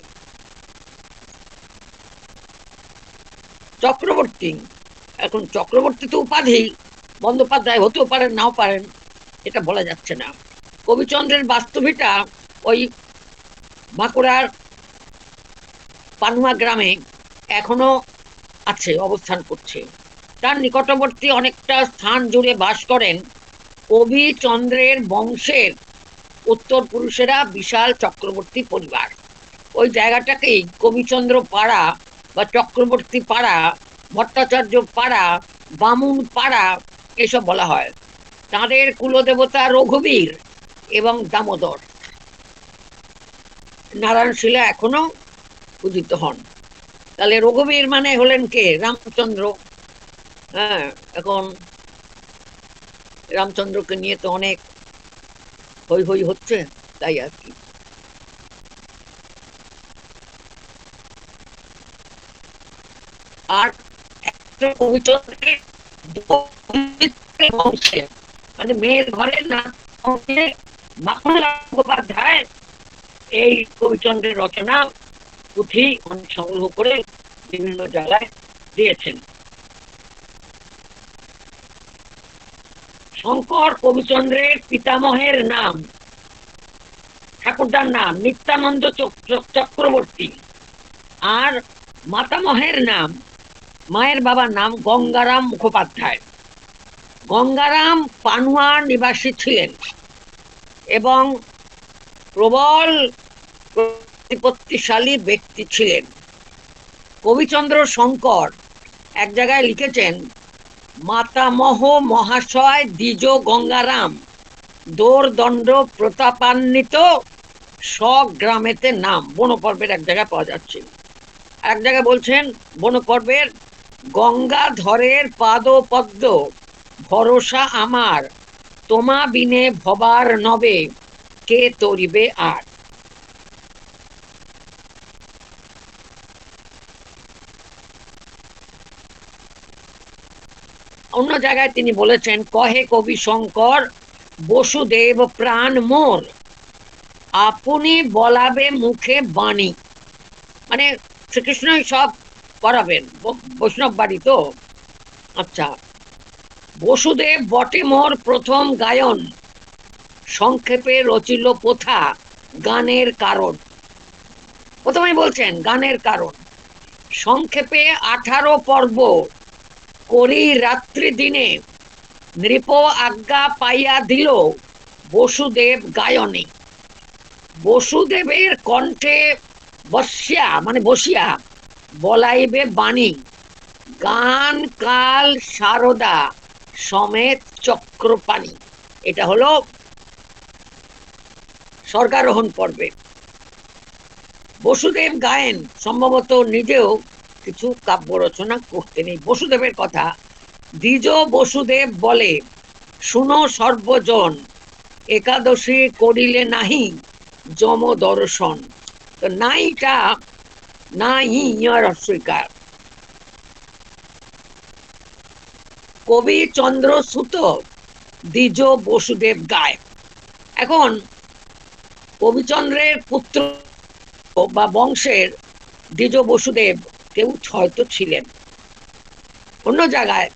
A: চক্রবর্তী, এখন চক্রবর্তী তো উপাধি, বন্দ্যোপাধ্যায় হতেও পারেন নাও পারেন, এটা বলা যাচ্ছে না। কবিচন্দ্রের বাস্তবিকটা ওই বাঁকুড়ার পানুয়া গ্রামে এখনো আছে, অবস্থান করছে। তার নিকটবর্তী অনেকটা স্থান জুড়ে বাস করেন কবিচন্দ্রের বংশের উত্তর পুরুষেরা, বিশাল চক্রবর্তী পরিবার। ওই জায়গাটাকেই কবিচন্দ্র পাড়া বা চক্রবর্তী পাড়া, ভট্টাচার্য পাড়া, বামুন পাড়া এসব বলা হয়। তাদের কুলদেবতা রঘুবীর এবং দামোদর। নারায়ণশিলা এখনো পূজিত হন। তাহলে রঘুবীর মানে হলেন কে? রামচন্দ্র। হ্যাঁ, এখন রামচন্দ্রকে নিয়ে তো অনেক হই হই হচ্ছে, তাই আর কি। আর একটা কবিচন্দ্রের বংশে, মানে মেয়ের ঘরে না, মাখনলাল মুখোপাধ্যায় এই কবিচন্দ্রের রচনা পুঁথি অনেক সংগ্রহ করে বিভিন্ন জায়গায় দিয়েছেন। শঙ্কর কবিচন্দ্রের পিতামহের নাম, ঠাকুরদার নাম নিত্যানন্দ চক্রবর্তী, আর মাতামহের নাম, মায়ের বাবার নাম গঙ্গারাম মুখোপাধ্যায়। গঙ্গারাম পানুয়ার নিবাসী ছিলেন এবং প্রবল প্রতিপত্তিশালী ব্যক্তি ছিলেন। কবিচন্দ্র শঙ্কর এক জায়গায় লিখেছেন, মাতামহ মহাশয় দ্বিজ গঙ্গারাম দোর্দণ্ড প্রতাপান্বিত স্বগ্রামেতে নাম। বনপর্বের এক জায়গায় পাওয়া যাচ্ছে। এক জায়গায় বলছেন বনপর্বের, গঙ্গাধরের পাদপদ্ম ভরসা আমার, তোমা বিনে ভবার নবে কে তরিবে আর। অন্য জায়গায় তিনি বলেছেন, কহে কবি শঙ্কর বসুদেব প্রাণ মোর, আপনি বলাবে মুখে বাণী। মানে শ্রীকৃষ্ণই সব করাবেন, বৈষ্ণব বাড়ি তো। আচ্ছা, বসুদেব বটে মোর প্রথম গায়ন, সংক্ষেপে রচিল পোথা গানের কারণ। প্রথমেই বলছেন গানের কারণ। সংক্ষেপে 18 পর্ব করি রাত্রি দিনে নৃপ আজ্ঞা পাইয়া দিল বসুদেব গায়নে। বসুদেবের কণ্ঠে বসিয়া মানে বসিয়া বলাইবে বাণী, গান কাল সারদা সমেত চক্রপাণী। এটা হলো স্বর্গারোহণ পর্বে। বসুদেব গায়েন, সম্ভবত নিজেও কিছু কাব্য রচনা করতেন। এই বসুদেবের কথা দ্বিজ বসুদেব বলে, শুনো সর্বজন, একাদশী করিলে নাহি যম দর্শন। তো নাইটা নাই রস্বইকার। কবি চন্দ্র সুত দ্বিজ বসুদেব গায়। এখন কবিচন্দ্রের পুত্র বা বংশের দ্বিজ বসুদেব কেউ হয়তো ছিলেন। অন্য জায়গায়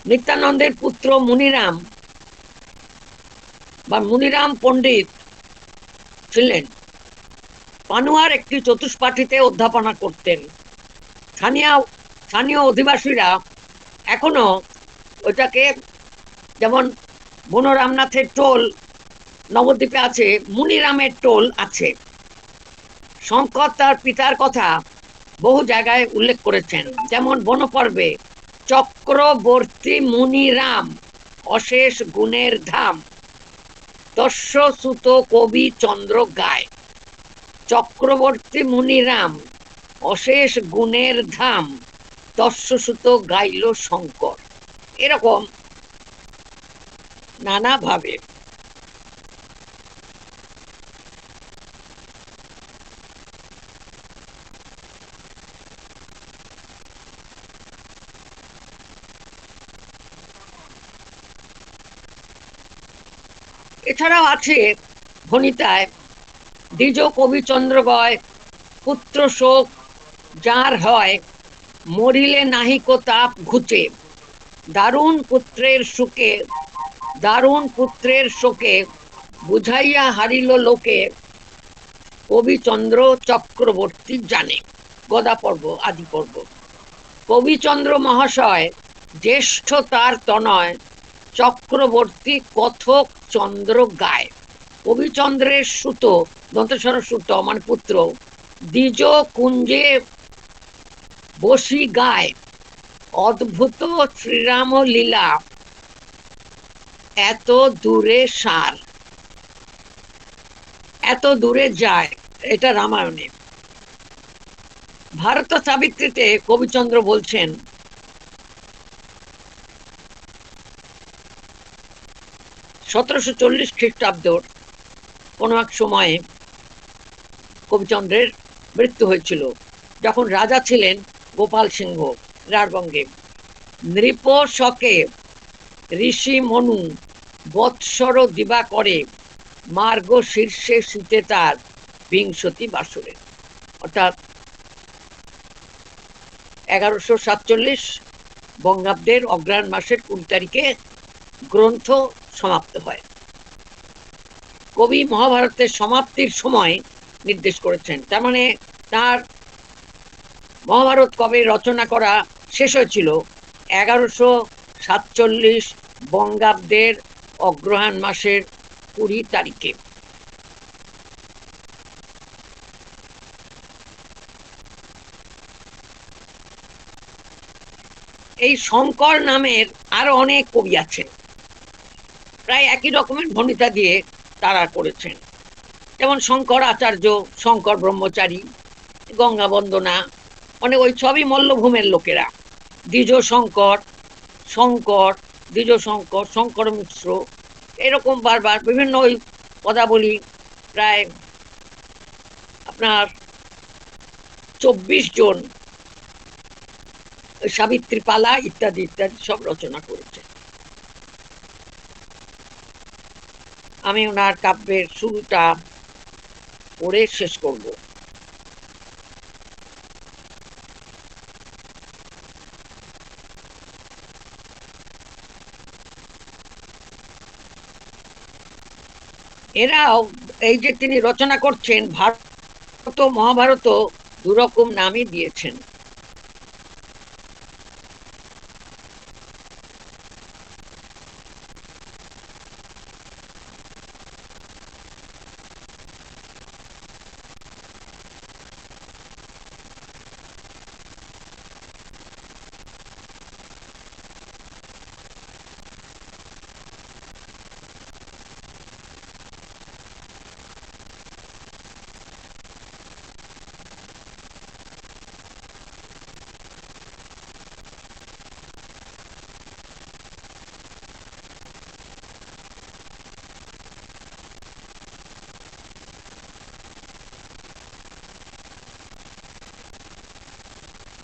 A: নিত্যানন্দের পুত্র মুনিরাম বা মুনিরাম পণ্ডিত ছিলেন। পানুয়ার একটি চতুষ্পাঠীতে অধ্যাপনা করতেন। স্থানীয় অধিবাসীরা এখনো ওইটাকে, যেমন বনরামনাথের টোল নবদ্বীপে আছে, মুনিরামের টোল আছে। শঙ্কর তার পিতার কথা বহু জায়গায় উল্লেখ করেছেন, যেমন বনপর্বে চক্রবর্তী মুনিরাম অশেষ গুণের ধাম দস্য সুত কবি চন্দ্র গায়। চক্রবর্তী মুনিরাম অশেষ গুণের ধাম দস্য সুত গাইল শঙ্কর। এরকম নানাভাবে এছাড়াও আছে ভণিতায় দ্বিজ কবি চন্দ্রগয়, পুত্র শোক যার হয় মরিলে নাহিক তাপ ঘুচে, দারুণ পুত্রের শোকে বুঝাইয়া হারিল লোকে, কবিচন্দ্র চক্রবর্তী জানে। গদা পর্ব, আদি পর্ব। কবিচন্দ্র মহাশয় জ্যেষ্ঠ তার তনয়, চক্রবর্তী কথক চন্দ্র গায়। কবিচন্দ্রের সুত, দন্তস্বর সুত মানে পুত্র, দ্বিজ কুঞ্জে বসি গায়, অদ্ভুত শ্রীরাম লীলা এত দূরে সার। এত দূরে যায়, এটা রামায়ণে। ভারত সাবিত্রীতে কবিচন্দ্র বলছেন, 1740 খ্রিস্টাব্দর কোনো এক সময়ে কবিচন্দ্রের মৃত্যু হয়েছিল, যখন রাজা ছিলেন গোপাল সিংহ রাঢ়বঙ্গে। নৃপ শকে ঋষি মনু বৎসর দিবা করে, মার্গ শীর্ষে শীতে তার বিংশতি বাসরে। অর্থাৎ 1147 বঙ্গাব্দের অগ্রহায়ণ মাসের 20 তারিখে গ্রন্থ সমাপ্ত হয়। কবি মহাভারতের সমাপ্তির সময় নির্দেশ করেছেন, তার মানে তার মহাভারত কবে রচনা করা শেষ হয়েছিল? 1147 বঙ্গাব্দের অগ্রহায়ণ মাসের 20 তারিখে। এই শঙ্কর নামের আরো অনেক কবি আছেন, প্রায় একই রকমের ভণিতা দিয়ে তারা করেছেন। যেমন শঙ্কর আচার্য, শঙ্কর ব্রহ্মচারী, গঙ্গা বন্দনা, মানে ওই সবই মল্লভূমের লোকেরা। দ্বিজ শঙ্কর, দ্বিজ শঙ্কর, শঙ্কর মিশ্র, এরকম বারবার বিভিন্ন ওই পদাবলী, প্রায় আপনার 24 জন সাবিত্রী পালা ইত্যাদি ইত্যাদি সব রচনা করেছে। আমি ওনার কাব্যের শুরুটা পড়ে শেষ করব। এরাও এই যে তিনি রচনা করছেন ভারত মহাভারত দুরকম নামই দিয়েছেন।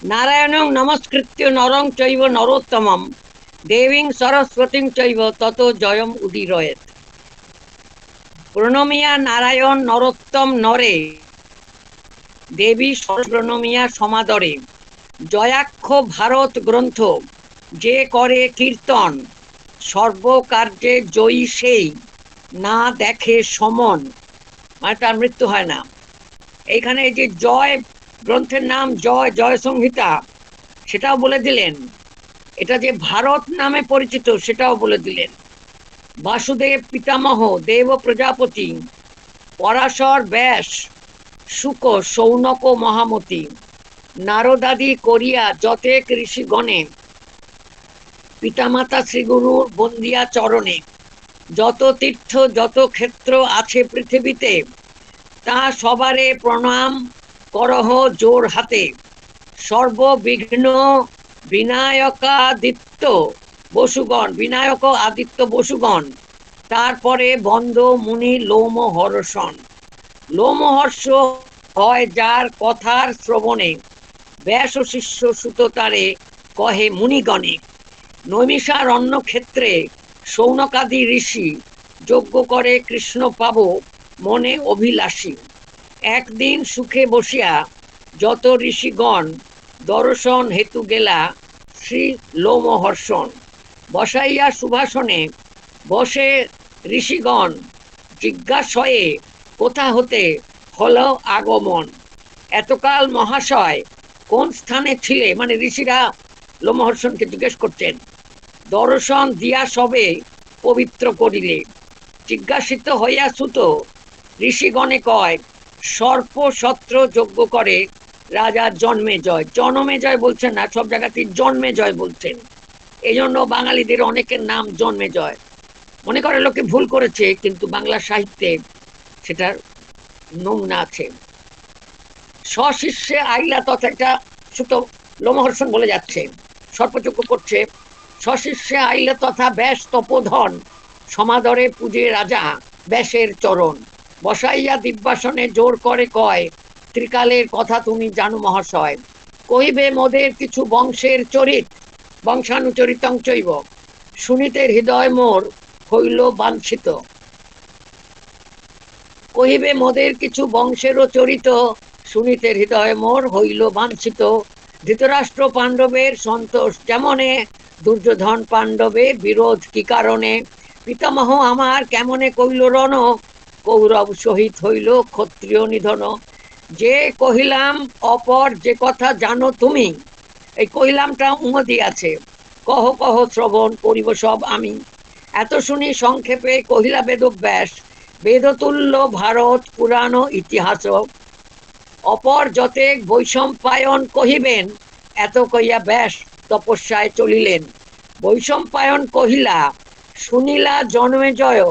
A: নারায়ণং নমস্কৃত্য নরং চৈব নরোত্তমম দেবীং সরস্বতীং চৈব তত জয়ম উদীরয়েৎ। প্রণমিয়া নারায়ণ নরোত্তম নরে দেবী প্রণমিয়া সমাদরে। জয়াক্ষ ভারত গ্রন্থ যে করে কীর্তন সর্বকার্যে জয়ী সেই না দেখে সমন, মানে তার মৃত্যু হয় না। এইখানে এই যে জয় গ্রন্থের নাম জয় জয় সংহিতা, সেটাও বলে দিলেন। এটা যে ভারত নামে পরিচিত সেটাও বলে দিলেন। বাসুদেব পিতামহ দেব প্রজাপতি পরাশর ব্যাস শুক সৌনক মহামতি নারদাদি করিয়া যতেক ঋষিগণে পিতামাতা শ্রীগুরুর বন্দিয়া চরণে। যত তীর্থ যত ক্ষেত্র আছে পৃথিবীতে তা সবারে প্রণাম করহ জোর হাতে। সর্ববিঘ্ন বিনায়কাদিত্য বসুগণ, বিনায়ক আদিত্য বসুগণ, তারপরে বন্দ মুনি লোমহর্ষণ। লোমহর্ষ হয় যার কথার শ্রবণে ব্যাস শিষ্য সুত তারে কহে মুনিগণে। নৈমিষারণ্য ক্ষেত্রে সৌনকাদি ঋষি যজ্ঞ করে কৃষ্ণ পাব মনে অভিলাষী। একদিন সুখে বসিয়া যত ঋষিগণ দর্শন হেতু গেলা শ্রী লোমহর্ষণ। বসাইয়া সুভাষণে বসে ঋষিগণ জিজ্ঞাসয়ে কোথা হতে হল আগমন। এতকাল মহাশয় কোন স্থানে ছিলে, মানে ঋষিরা লোমহর্ষণকে জিজ্ঞেস করছেন। দর্শন দিয়া সবে পবিত্র করিলে। জিজ্ঞাসিত হইয়া সুত ঋষিগণে কয় সর্প সত্র যজ্ঞ করে রাজা জন্মে জয়। জন্মে জয় বলছেন না, সব জায়গাতে জন্মে জয় বলছেন। এই জন্য বাঙালিদের অনেকের নাম জন্মে জয়। মনে করে লোকে ভুল করেছে, কিন্তু বাংলা সাহিত্যে সেটার নমুনা আছে। সশিষ্যে আইলা তথা, একটা সুত লোমহর্ষণ বলে যাচ্ছে, সর্পযজ্ঞ করছে। সশিষ্যে আইলা তথা ব্যাস তপোধন সমাদরে পূজে রাজা ব্যাসের চরণ। বসাইয়া দিব্যাসনে জোর করে কয় ত্রিকালের কথা তুমি জানো মহাশয়। কহিবে মোদের কিছু বংশের চরিত বংশানুচরিতং চৈব শুনিতে হৃদয় মোর হইল বাঞ্ছিত। কহিবে মোদের কিছু বংশেরও চরিত শুনিতে হৃদয় মোর হইল বাঞ্ছিত। ধৃতরাষ্ট্র পাণ্ডবের সন্তোষ যেমনে দুর্যোধন পাণ্ডবে বিরোধ কি কারণে। পিতামহ আমার কেমনে কইল রণ কৌরব সহিত হইল ক্ষত্রিয় নিধন। যে কহিলাম অপর যে কথা জানো তুমি, এই কহিলামটা উন্নতি আছে। কহ কহ শ্রবণ করিব সব আমি। এত শুনি সংক্ষেপে কহিলা বেদব্যাস বেদতুল্য ভারত পুরাণ ইতিহাস। অপর যতেক বৈষম্পায়ন কহিবেন এত কইয়া ব্যাস তপস্যায় চলিলেন। বৈষম্পায়ন কহিলা শুনিলা জন্মে জয়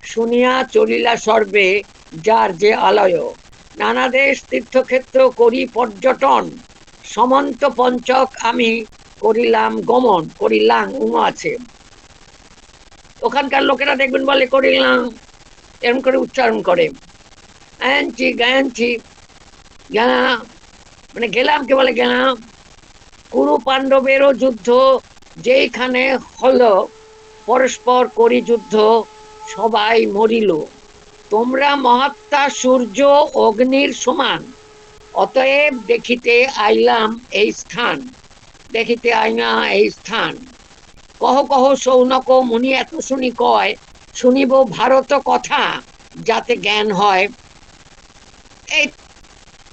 A: শুনিয়া চলিলা সর্বে যার যে আলয়। নানা দেশ তীর্থক্ষেত্র করি পর্যটন সমন্ত পঞ্চক আমি করিলাম গমন। করিলাম আছে, ওখানকার লোকেরা দেখবেন বলে করিলাম, এরকম করে উচ্চারণ করে। গায়ানছি গায়ানছি গেলা, মানে গেলাম কে বলে গেলাম। কুরু পাণ্ডবেরও যুদ্ধ যেখানে হলো পরস্পর করি যুদ্ধ সবাই মরিল। তোমরা মহাত্মা সূর্য অগ্নির সমান অতএব দেখিতে আইলাম এই স্থান। দেখিতে আইনা এই স্থান। কহ কহ সৌনক মুনি এত শুনি কয় শুনিব ভারত কথা যাতে জ্ঞান হয়। এই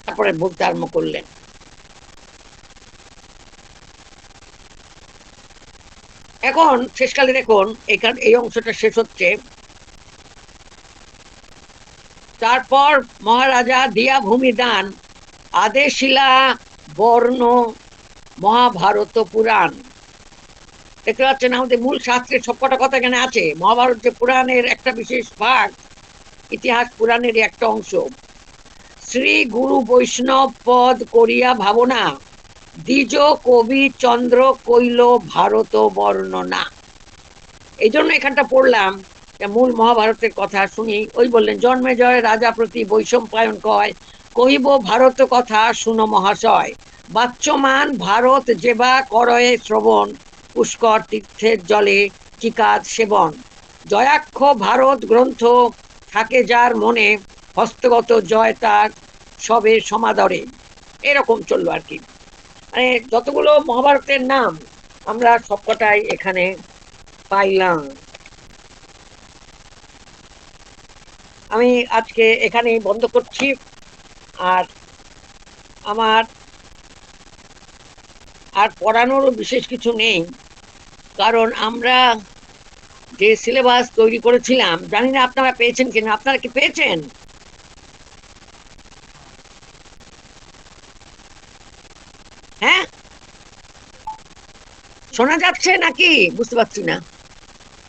A: তারপরে বলতে আরম্ভ করলেন। এখন শেষকালে দেখুন এখান এই অংশটা শেষ হচ্ছে। তারপর মহারাজা দিয়া ভূমি দান আদেশিলা বর্ণ মহাভারত পুরাণ। দেখতে পাচ্ছেন আমাদের মূল শাস্ত্রের সবকটা কথা এখানে আছে। মহাভারত যে পুরাণের একটা বিশেষ ভাগ, ইতিহাস পুরাণের একটা অংশ। শ্রী গুরু বৈষ্ণব পদ করিয়া ভাবনা দ্বিজ কবি চন্দ্র কৈল ভারত বর্ণনা। এই জন্য এখানটা পড়লাম, মূল মহাভারতের কথা শুনি। ওই বললেন, জন্মে জয় রাজা প্রতি বৈষম্পায়ন কয়, কহিব ভারত কথা শুনো মহাশয়। বাচ্যমান ভারত যেবা করয়ে শ্রবণ, পুষ্কর তীর্থের জলে চিকাদ সেবন। জয়াক্ষ ভারত গ্রন্থ থাকে যার মনে, হস্তগত জয় তার সবে সমাদরে। এরকম চললো আর কি। মানে যতগুলো মহাভারতের নাম আমরা সবকটাই এখানে পাইলাম। আমি আজকে এখানেই বন্ধ করছি। আর আমার আর পড়ানোর বিশেষ কিছু নেই, কারণ আমরা যে সিলেবাস তৈরি করেছিলাম, জানি না আপনারা পেয়েছেন কিনা। আপনারা কি পেয়েছেন? হ্যাঁ, শোনা যাচ্ছে নাকি? বুঝতে পারছি না।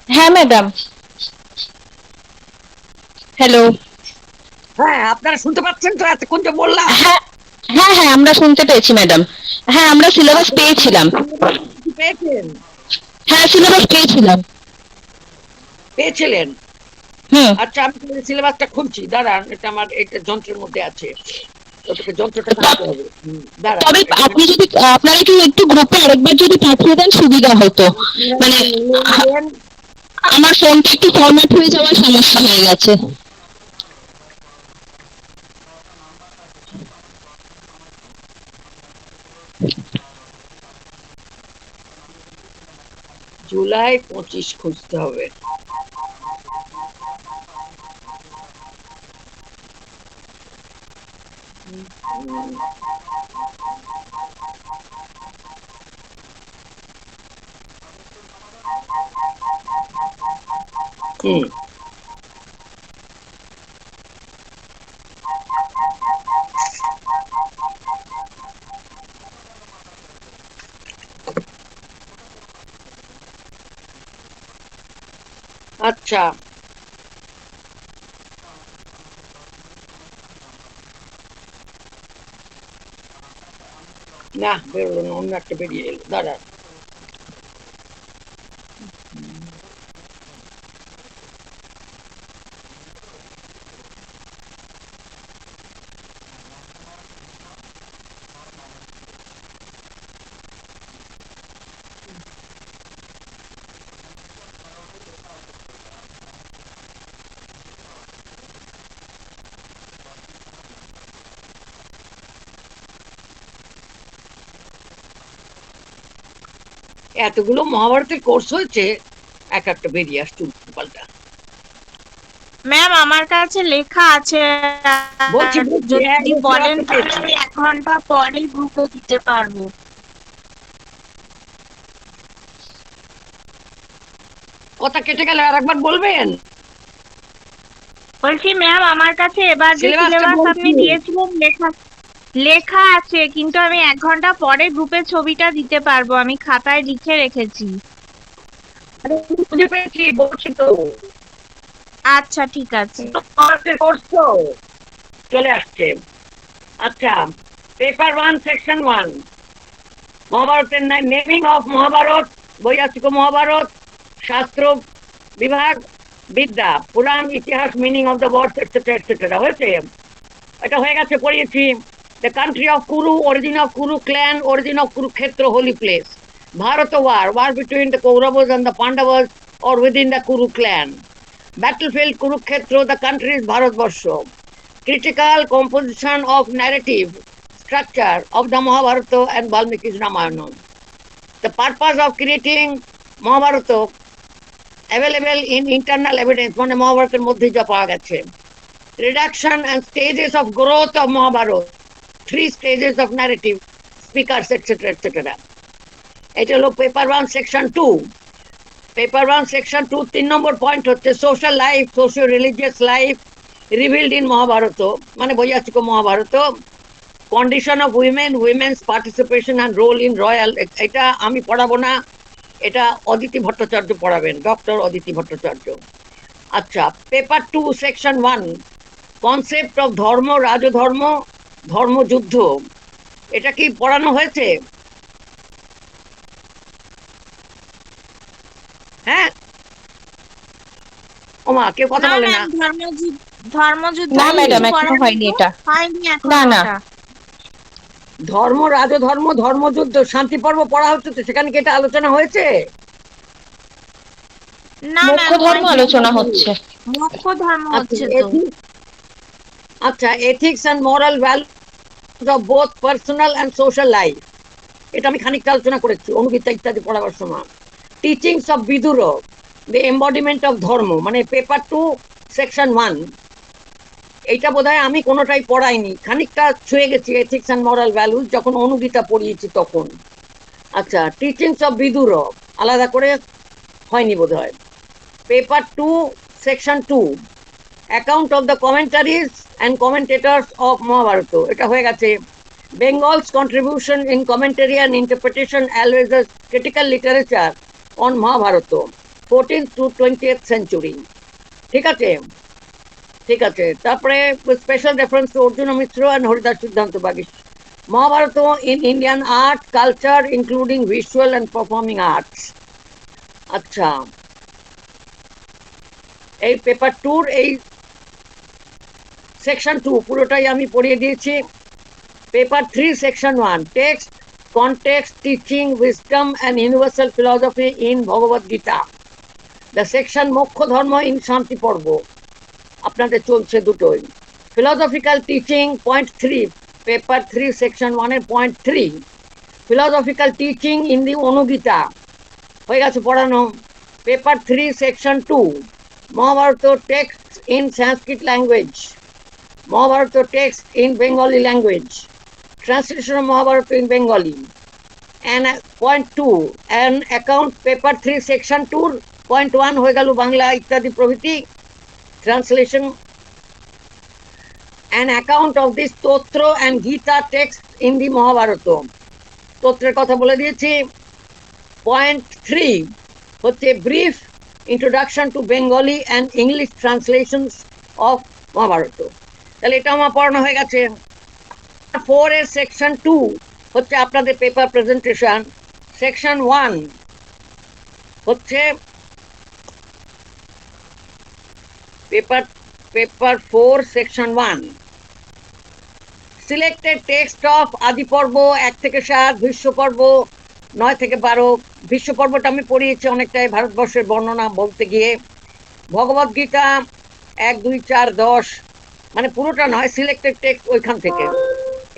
D: হ্যাঁ ম্যাডাম, হ্যালো।
A: হ্যাঁ, আপনারা শুনতে পাচ্ছেন তো এতক্ষণ যে বললাম?
D: হ্যাঁ হ্যাঁ হ্যাঁ, আমরা শুনতে পেয়েছি ম্যাডাম। হ্যাঁ, আমরা সিলেবাস পেয়েছিলাম।
A: পেয়েছেন?
D: হ্যাঁ, সিলেবাস পেয়েছিলাম।
A: পেয়েছিলেন?
D: হুম।
A: আচ্ছা, আমি সিলেবাসটা খুলছি, দাঁড়ান। এটা আমার এটা যন্ত্রের মধ্যে আছে, ওটাকে যন্ত্রটা কাটতে হবে। দাঁড়ান।
D: তবে আপনি যদি আপনারা কি একটু গ্রুপে আরেকবার যদি পাঠিয়ে দেন সুবিধা হতো। মানে আমার ফোনটা একটু ফরম্যাট হয়ে যাওয়ার সমস্যা হয়ে গেছে।
A: জুলাই 25 খুঁজতে হবে। আচ্ছা, না বেরোলো না, অন্য একটা বেরিয়ে এলো। দাঁড়ান। এতগুলো মহাভারতের কোর্স হয়েছে, এক একটা বেরিয়ে আসছে পাল্টা।
E: ম্যাম, আমার কাছে লেখা আছে,
A: বলছি,
E: যদি বলেন তাহলে আমি 1 ঘন্টা পরে গ্রুপে দিতে পারবো।
A: কথা কেটে গেলে আর একবার বলবেন?
E: বলছি ম্যাম, আমার কাছে এবার যে সিলেবাস আপনি দিয়েছিলেন লেখা আছে, কিন্তু আমি 1 ঘন্টা পরে গ্রুপে ছবিটা দিতে পারবো। আমি খাতায় লিখে রেখেছি।
A: বুঝে পেয়েছি, বলছি তো।
E: আচ্ছা, ঠিক আছে।
A: কোর্স তো চলে আসছে। আচ্ছা, পেপার 1 সেকশন 1, মহাভারতের নেমিং অফ মহাভারত, বৈয়াসিক মহাভারত, শাস্ত্র বিভাগ, বিদ্যা, পুরাণ, ইতিহাস, meaning of the words etcetera etcetera. হয়েছে? এটা হয়ে গেছে, পড়িয়েছি। The country of Kuru, origin of Kuru clan, origin of Kurukshetra, holy place. Bharat war between the Kauravas and the Pandavas or within the Kuru clan. Battlefield Kurukshetra, the country is Bharatvarsha. Critical composition of narrative structure of the Mahabharata and Valmiki's Ramayana. The purpose of creating Mahabharata available in internal evidence, মানে মহাভারতের মধ্যে যা পাওয়া গেছে। Reduction and stages of growth of Mahabharata, 3 stages of narrative, speakers, etc., etc. এটা হলো paper 1 section 2। Paper 1 section 2 3 নম্বর point হচ্ছে social life, socio religious life revealed in Mahabharata, মানে বৈয়াসিক Mahabharata, condition of women, women's participation and role in royal. এটা আমি পড়াবো না, এটা অদিতি ভট্টাচার্য পড়াবেন, ডক্টর অদিতি ভট্টাচার্য। আচ্ছা, পেপার 2 সেকশন 1 কনসেপ্ট অফ ধর্ম, রাজধর্ম, ধর্মযুদ্ধ, এটা কি পড়ানো হয়েছে? হ্যাঁ, ওমা কেউ কথা
E: না
A: বলে না।
E: ম্যাম, ধর্মযুদ্ধ
D: না ম্যাডাম,
E: কিছু
D: এখনো
E: পড়ানো
D: হয়নি এটা।
E: হয়নি এখন
D: না, না।
E: ওটা।
A: ধর্ম, রাজধর্ম, ধর্মযুদ্ধ, শান্তি পর্ব পড়া হচ্ছে তো, সেখানে কি এটা আলোচনা হয়েছে?
E: না
D: মুখ্য
E: ম্যাম,
D: ধর্ম আলোচনা হচ্ছে।
E: মুখ্য ধর্ম হচ্ছে তো।
A: আচ্ছা, ethics and moral values of both personal and social life, এটা আমি খানিকটা আলোচনা করেছি অনুগীতা ইত্যাদি পড়াবার সময়। Teachings of Vidura, the embodiment of dharma, মানে পেপার 2 সেকশন 1। এইটা বোধহয় আমি কোনোটাই পড়াইনি, খানিকটা ছুঁয়ে গেছি এথিক্স অ্যান্ড মোরাল ভ্যালুজ যখন অনুগীতা পড়িয়েছি তখন। আচ্ছা, টিচিংস অফ বিদুর আলাদা করে হয়নি বোধহয়। Paper 2 section 2 account of the commentaries and commentators of Mahabharata, এটা হয়ে গেছে। Bengal's contribution in commentary and interpretation always a critical literature on Mahabharata 14th to 20th century। ঠিক আছে, ঠিক আছে। তারপরে special reference to Arjun Mishra and Haridas Siddhanta Bagish, Mahabharata in Indian art culture including visual and performing arts. আচ্ছা, এই পেপার 2 এই সেকশন 2 পুরোটাই আমি পড়িয়ে দিয়েছি। Paper 3 section 1 text, context, teaching, wisdom and universal philosophy in Bhagavad Gita, the section Moksha Dharma in Shanti Parva, আপনাদের চলছে দুটোই। Philosophical teaching point 3, paper 3 section 1 এর point 3, philosophical teaching in the Anugita হয়ে গেছে পড়ানো। Paper 3 section 2 Mahabharata text in Sanskrit language, Mahabharata text in Bengali language, translation of Mahabharata in Bengali, and point 2 an account, paper 3 section 2 point 1 হয়ে গেল বাংলা ইত্যাদি প্রভৃতি, translation, an account of this Stotra and Gita text in the Mahabharata, স্তোত্রের কথা বলে দিয়েছি। Point 3 হচ্ছে brief introduction to Bengali and English translations of Mahabharata, তাহলে এটা আমার পড়ানো হয়ে গেছে। 4 এর সেকশন 2 হচ্ছে আপনাদের পেপার প্রেজেন্টেশন। সেকশন 1 হচ্ছে paper 4 section 1 selected text of আদি পর্ব 1 থেকে 7, ভীষ্ম পর্ব 9 থেকে 12। ভীষ্ম পর্বটা আমি পড়িয়েছি অনেকটাই ভারতবর্ষের বর্ণনা বলতে গিয়ে। ভগবদ গীতা 1, 2, 4, 10, মানে পুরোটা নয়, সিলেক্টেড টেক্সট ওইখান থেকে,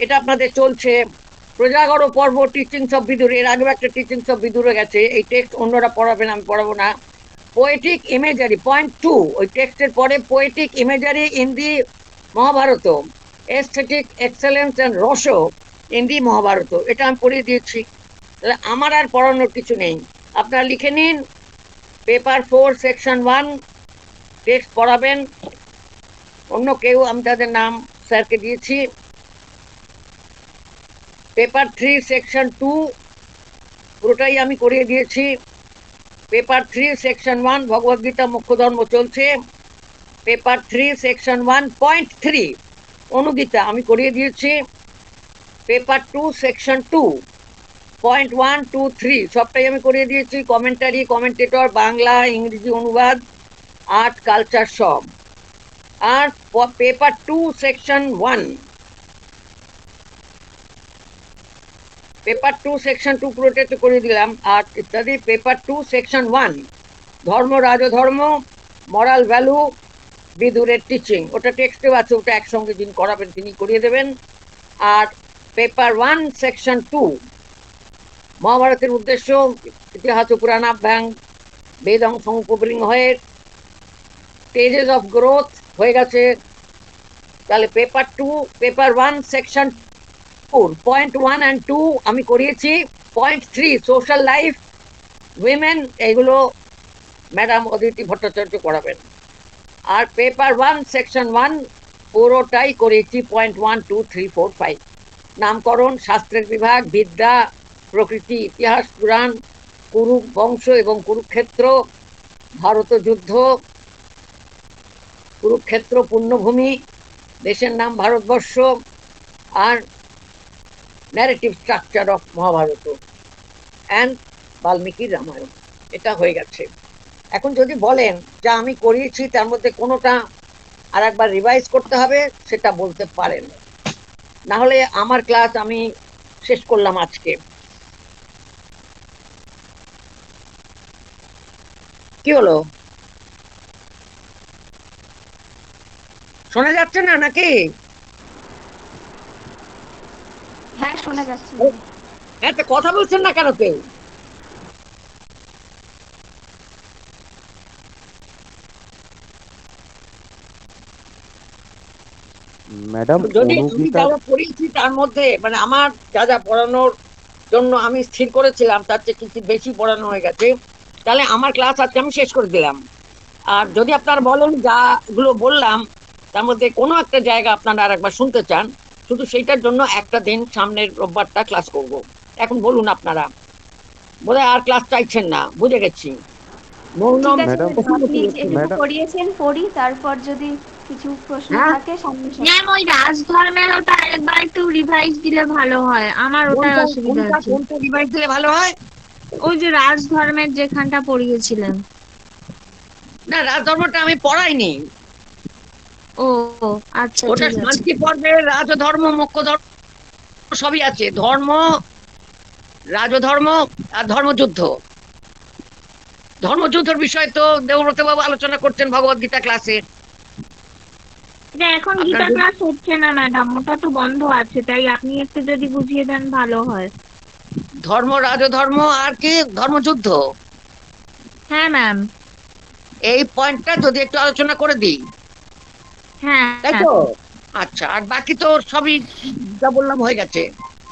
A: এটা আপনাদের চলছে। প্রজাগর পর্ব টিচিংস অফ বিদুর, এর আগেও একটা টিচিংস অফ বিদুরে গেছে, এই টেক্সট অন্যরা পড়াবেন, আমি পড়াবো না। পোয়েটিক ইমেজারি পয়েন্ট 2, ওই টেক্সটের পরে poetic imagery in the Mahabharata, aesthetic excellence and rasa in the Mahabharata, এটা আমি পড়িয়ে দিয়েছি। তাহলে আমার আর পড়ানোর কিছু নেই, আপনারা লিখে নিন। পেপার 4 সেকশন 1 টেক্সট পড়াবেন অন্য কেউ, আমি তাদের নাম স্যারকে দিয়েছি। পেপার 3 সেকশন 2 পুরোটাই আমি করিয়ে দিয়েছি। পেপার 3 সেকশন 1 ভগবদ্গীতা মুখ্য ধর্ম চলছে। পেপার 3 সেকশন 1 পয়েন্ট 3 অনুগীতা আমি করিয়ে দিয়েছি। পেপার 2 সেকশন 2 পয়েন্ট 1, 2, 3 সবটাই আমি করিয়ে দিয়েছি। কমেন্টারি, কমেন্টেটর, বাংলা ইংরেজি অনুবাদ, আর্ট কালচার সব। আর পেপার 2 সেকশন 1 পেপার 2 সেকশন 2 পুরোটা তো করে দিলাম, আর্ট ইত্যাদি। পেপার 2 সেকশন 1 ধর্ম, রাজধর্ম, মরাল ভ্যালু, বিদুরের টিচিং, ওটা টেক্সটেও আছে, ওটা একসঙ্গে যিনি করাবেন তিনি করিয়ে দেবেন। আর পেপার 1 সেকশন 2 মহাভারতের উদ্দেশ্য, ইতিহাস পুরাণাভ্যাং, বেদং সমুপবৃং হয়ে, স্টেজেস অফ গ্রোথ হয়ে গেছে। তাহলে পেপার 1 সেকশন পয়েন্ট 1 and 2 আমি করিয়েছি। পয়েন্ট 3 সোশ্যাল লাইফ, উইমেন, এগুলো ম্যাডাম অদিতি ভট্টাচার্য করাবেন। আর পেপার 1 সেকশন 1 পুরোটাই করিয়েছি। পয়েন্ট 1, 2, 3, 4, 5 নামকরণ, শাস্ত্রের বিভাগ, বিদ্যা, প্রকৃতি, ইতিহাস, পুরাণ, কুরু বংশ এবং কুরুক্ষেত্র, ভারত যুদ্ধ, কুরুক্ষেত্র পুণ্যভূমি, দেশের নাম ভারতবর্ষ, আর narrative structure of Mahabharata and বাল্মীকির রামায়ণ। এটা হয়ে গেছে। এখন যদি বলেন যা আমি করিয়েছি তার মধ্যে কোনোটা আর একবার রিভাইজ করতে হবে, সেটা বলতে পারেন, না হলে আমার ক্লাস আমি শেষ করলাম আজকে। কি হলো, শোনা যাচ্ছে না নাকি?
F: হ্যাঁ শোনা যাচ্ছে।
A: এত কথা বলছেন না কেন কেউ?
G: ম্যাডাম
A: যদি আমি
G: অনুগীতা
A: যা যা পড়িয়েছি তার মধ্যে মানে আমার যা যা পড়ানোর জন্য আমি স্থির করেছিলাম তার চেয়ে কিছু বেশি পড়ানো হয়ে গেছে, তাহলে আমার ক্লাস আজকে আমি শেষ করে দিলাম। আর যদি আপনারা বলেন যাগুলো বললাম তার মধ্যে কোনো একটা জায়গা আপনারা আর একবার শুনতে চান, শুধু সেইটার জন্য একটা দিন সামনের রোববারটা ক্লাস করব। এখন বলুন আপনারা, বোধহয় আর ক্লাস চাইছেন না, বুঝে গেছি।
F: ঠিক আছে
G: ম্যাডাম,
F: ম্যাডাম, আপনি যেহেতু
G: ম্যাডাম।
F: পড়িয়েছেন পড়ি, তারপর যদি কিছু প্রশ্ন
A: হ্যাঁ।
F: থাকে সামনে
E: ম্যাম ওই রাজধর্মের ওটা আরেকবার একটু রিভাইজ দিলে ভালো হয়, আমার ওটাই অসুবিধা আছে।
A: কোনটা রিভাইজ দিলে ভালো হয়?
E: ওই যে রাজধর্মের যেখানটা পড়িয়েছিলেন।
A: না, রাজধর্মটা আমি পড়াইনি।
E: ও আচ্ছা
A: ওটা
E: ঠিক আছে।
A: শান্তি পর্বে রাজধর্ম মোক্ষ ধর্ম সবই আছে, ধর্ম, রাজধর্ম আর ধর্মযুদ্ধ। ধর্মযুদ্ধের বিষয় তো দেবব্রত বাবু আলোচনা করছেন ভগবত গীতা ক্লাসে।
E: এটা এখন
A: আপনার
E: গীতা
A: যদি-
E: ক্লাস হচ্ছে না ম্যাডাম, ওটা তো বন্ধ আছে, তাই আপনি একটু যদি বুঝিয়ে দেন ভালো হয়।
A: ধর্ম, রাজধর্ম আর কি ধর্মযুদ্ধ,
E: হ্যাঁ ম্যাম।
A: এই পয়েন্টটা যদি একটু আলোচনা করে দিই,
E: হ্যাঁ
A: তাই তো? আচ্ছা, আর বাকি তো সবই যা বললাম হয়ে গেছে,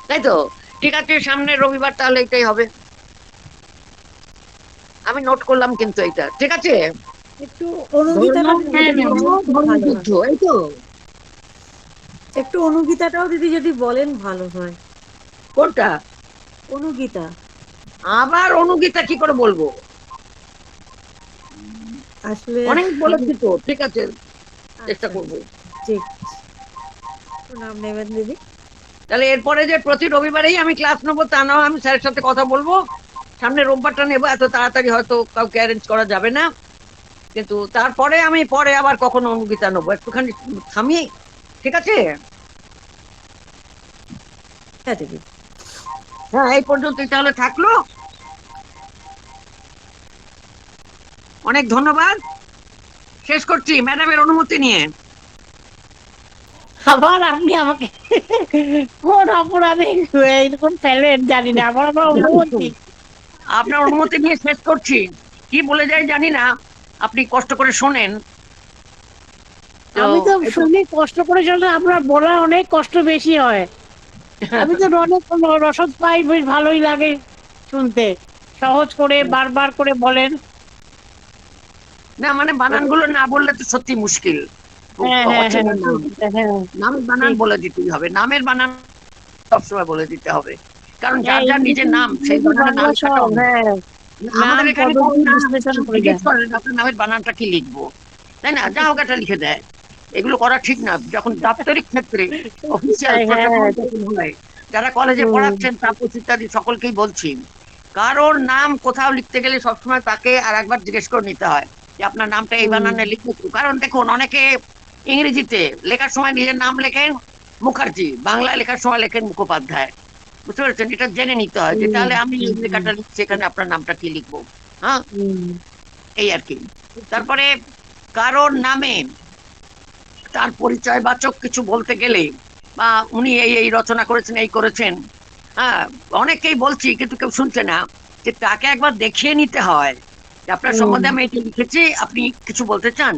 A: তাই তো? ঠিক আছে, সামনে রবিবার তাহলে এটাই হবে। আমি নোট করলাম কিন্তু এটা, ঠিক আছে?
B: একটু অনুগীতাটা
A: ধর্ম,
E: হ্যাঁ,
B: দিদি
E: ম্যাম।
B: বলেন খুব ভালো হয়।
A: ধর্মযুদ্ধ, এই তো?
B: একটু অনুগীতাটাও দিদি যদি বলেন ভালো হয়।
A: কোনটা?
B: অনুগীতা
A: আবার অনুগীতা কি করে বলবো?
B: আসলে
A: অনেক বলেছি তো, ঠিক আছে, চেষ্টা করবো।
B: ঠিক নাম নেবেন দিদি।
A: তাহলে এরপরে যে প্রতি রবিবারেই আমি ক্লাস নেবো তা না, আমি স্যারের সাথে কথা বলবো। সামনে রোববারটা নেবো, এত তাড়াতাড়ি হয়তো কাউকে অ্যারেঞ্জ করা যাবে না, কিন্তু তারপরে আমি পরে আবার কখনো অনুগীতা নেবো, একটুখানি থামিয়ে, ঠিক আছে?
B: হ্যাঁ দিদি।
A: হ্যাঁ, এই পর্যন্তই তাহলে থাকলো। অনেক ধন্যবাদ, শেষ করছি ম্যাডামের অনুমতি নিয়ে।
B: আবার আপনি আমাকে কোন অপরাধে এরকম ফেলেন জানি না, আমার আবার অনুমতি।
A: আপনার অনুমতি নিয়ে শেষ করছি। কি বলে যায় জানি না, আপনি কষ্ট করে শোনেন।
B: আমি তো শুনি কষ্ট করে চলে, আপনার বলা অনেক কষ্ট বেশি হয়। আমি তো অনেক রসদ পাই, বেশ ভালোই লাগে শুনতে, সহজ করে বারবার করে বলেন।
A: না মানে বানানগুলো না বললে তো সত্যি মুশকিল।
B: হ্যাঁ হ্যাঁ
A: অচেনা
B: হ্যাঁ
A: নাম।
B: ঠিক, হ্যাঁ
A: নামের বানান বলে দিতেই হবে, নামের বানান সবসময় বলে দিতে হবে, কারণ যার
B: হ্যাঁ,
A: যার নিজের নাম সেই বানানের নাম
B: বাংলা সব, হ্যাঁ
A: আমাদের
B: নাম
A: এখানে
B: পদ্ধতি
A: কখন না
B: বিশ্লেষণ করে
A: জিজ্ঞেস
B: দেয়।
A: করেন আপনার নামের বানানটা কি লিখবো, তাই না? যা হোক একটা লিখে দেয়। এগুলো করা ঠিক না, যখন দাপ্তরিক ক্ষেত্রে অফিসিয়াল হয়, যারা কলেজে পড়াচ্ছেন তাপস ইত্যাদি সকলকেই বলছি, কারোর নাম কোথাও লিখতে গেলে সবসময় তাকে আর একবার জিজ্ঞেস করে নিতে হয় যে আপনার নামটা এই বানানে লিখতে। কারণ দেখুন, অনেকে ইংরেজিতে লেখার সময় নিজের নাম লেখেন মুখার্জি, বাংলায় লেখার সময় লেখেন মুখোপাধ্যায়, বুঝতে পেরেছেন? এটা জেনে নিতে হয় যে তাহলে আমি এই লেখাটা লিখছি, এখানে আপনার নামটা কি লিখবো। হ্যাঁ, এই আর কি। তারপরে কারোর নামে তার পরিচয়বাচক কিছু বলতে গেলে, বা উনি এই এই রচনা করেছেন, এই করেছেন, হ্যাঁ অনেকেই বলছি কিন্তু কেউ শুনছে না, যে তাকে একবার দেখিয়ে নিতে হয় যে আপনার সম্বন্ধে আমি এটা লিখেছি, আপনি কিছু বলতে চান।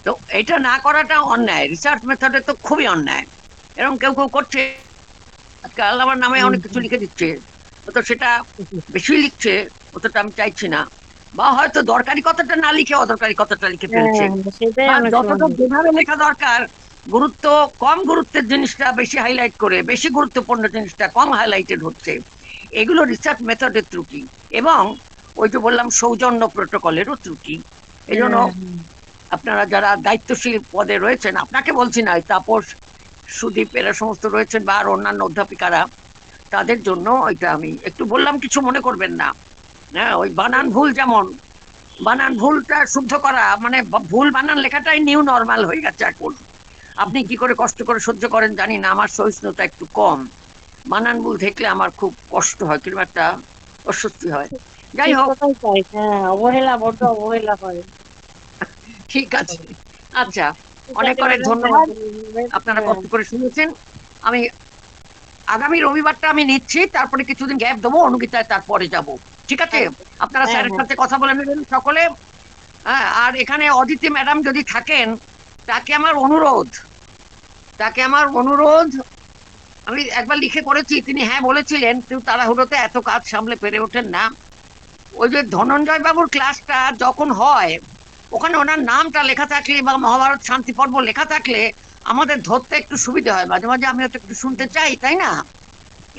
A: তো এটা না করাটা অন্যায়, রিসার্চ মেথডে তো খুবই অন্যায়। এরকম কেউ কেউ করছে, আজকাল আমার নামে অনেক কিছু লিখে দিচ্ছে, তো সেটা বেশি লিখছে, অতটা আমি চাইছি না। বা হয়তো দরকারি কথাটা না লিখে অদরকারি কথাটা লিখে ফেলছে।
B: সেটাই
A: বা
B: অনেক
A: যতটা
B: সময়।
A: যেভাবে লেখা দরকার, গুরুত্ব কম গুরুত্বের জিনিসটা বেশি হাইলাইট করে, বেশি গুরুত্বপূর্ণ জিনিসটা কম হাইলাইটেড হচ্ছে। এগুলো রিসার্চ মেথডের ত্রুটি, এবং ওই যে বললাম সৌজন্য প্রোটোকলেরও ত্রুটি। এই জন্য আপনারা যারা দায়িত্বশীল পদে রয়েছেন, আপনাকে বলছি না, ওই তাপস, সুদীপ, এরা সমস্ত রয়েছেন, বা আর অন্যান্য অধ্যাপিকারা, তাদের জন্য ওইটা আমি একটু বললাম, কিছু মনে করবেন না। হ্যাঁ, ওই বানান ভুল, যেমন বানান ভুলটা শুদ্ধ করা মানে ভুল বানান লেখাটাই নিউ নর্মাল হয়ে গেছে এখন। আপনি কি করে কষ্ট করে সহ্য করেন জানি না, আমার সহিষ্ণুতা একটু কম। বানান ভুল দেখলে আমার খুব কষ্ট হয়, কিরকম একটা অস্বস্তি হয়। যাই হোক,
B: হ্যাঁ, অবহেলা, বড্ড অবহেলা করে।
A: ঠিক আছে, আচ্ছা, অনেক অনেক ধন্যবাদ, আপনারা কষ্ট করে শুনেছেন। আমি আগামী রবিবারটা আমি নিচ্ছি, তারপরে কিছুদিন গ্যাপ দেবো, অনুগীতায় তারপরে যাব। ঠিক আছে, আপনারা স্যারের সাথে কথা বলে নেবেন সকলে। হ্যাঁ, আর এখানে অদিতি ম্যাডাম যদি থাকেন, তাকে আমার অনুরোধ, আমি একবার লিখে করেছি, তিনি হ্যাঁ বলেছিলেন, কিন্তু তাড়াহুড়োতে এত কাজ সামলে পেরে ওঠেন না। ওই যে ধনঞ্জয় বাবুর ক্লাসটা যখন হয়, ওখানে ওনার নামটা লেখা থাকলে বা মহাভারত শান্তি পর্ব লেখা থাকলে আমাদের ধরতে একটু সুবিধা হয়। মাঝে মাঝে আমি হয়তো একটু শুনতে চাই, তাই না?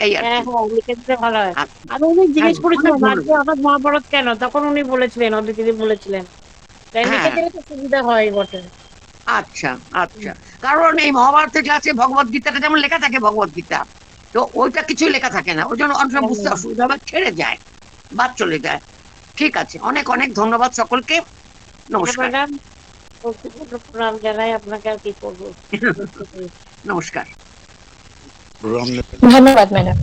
A: এই আর
B: হ্যাঁ
A: কি।
B: হ্যাঁ, লিখে দিতে ভালো হয়।
A: আচ্ছা,
B: আমি উনি জিজ্ঞেস
A: হ্যাঁ,
B: করেছিলাম
A: অনেক ভালো।
B: আজকে হঠাৎ মহাভারত কেন, তখন উনি বলেছিলেন, অদিতি বলেছিলেন, তাই লিখে
A: হ্যাঁ,
B: দিলে তো সুবিধা হয় বটে।
A: আচ্ছা আচ্ছা, কারণ এই মহাভারতের ক্লাসে ভগবত গীতাটা যেমন লেখা থাকে, ভগবত গীতা, তো ওইটা কিছুই লেখা থাকে না, ওই জন্য অনেক সময় বুঝতে অসুবিধা হবে, ছেড়ে যায়, বাদ চলে যায়। ঠিক আছে, অনেক অনেক ধন্যবাদ সকলকে, নমস্কার।
B: ম্যাডাম, প্রণাম জানাই আপনাকে, আর কি করবো।
A: নমস্কার।
D: ধন্যবাদ ম্যাডাম।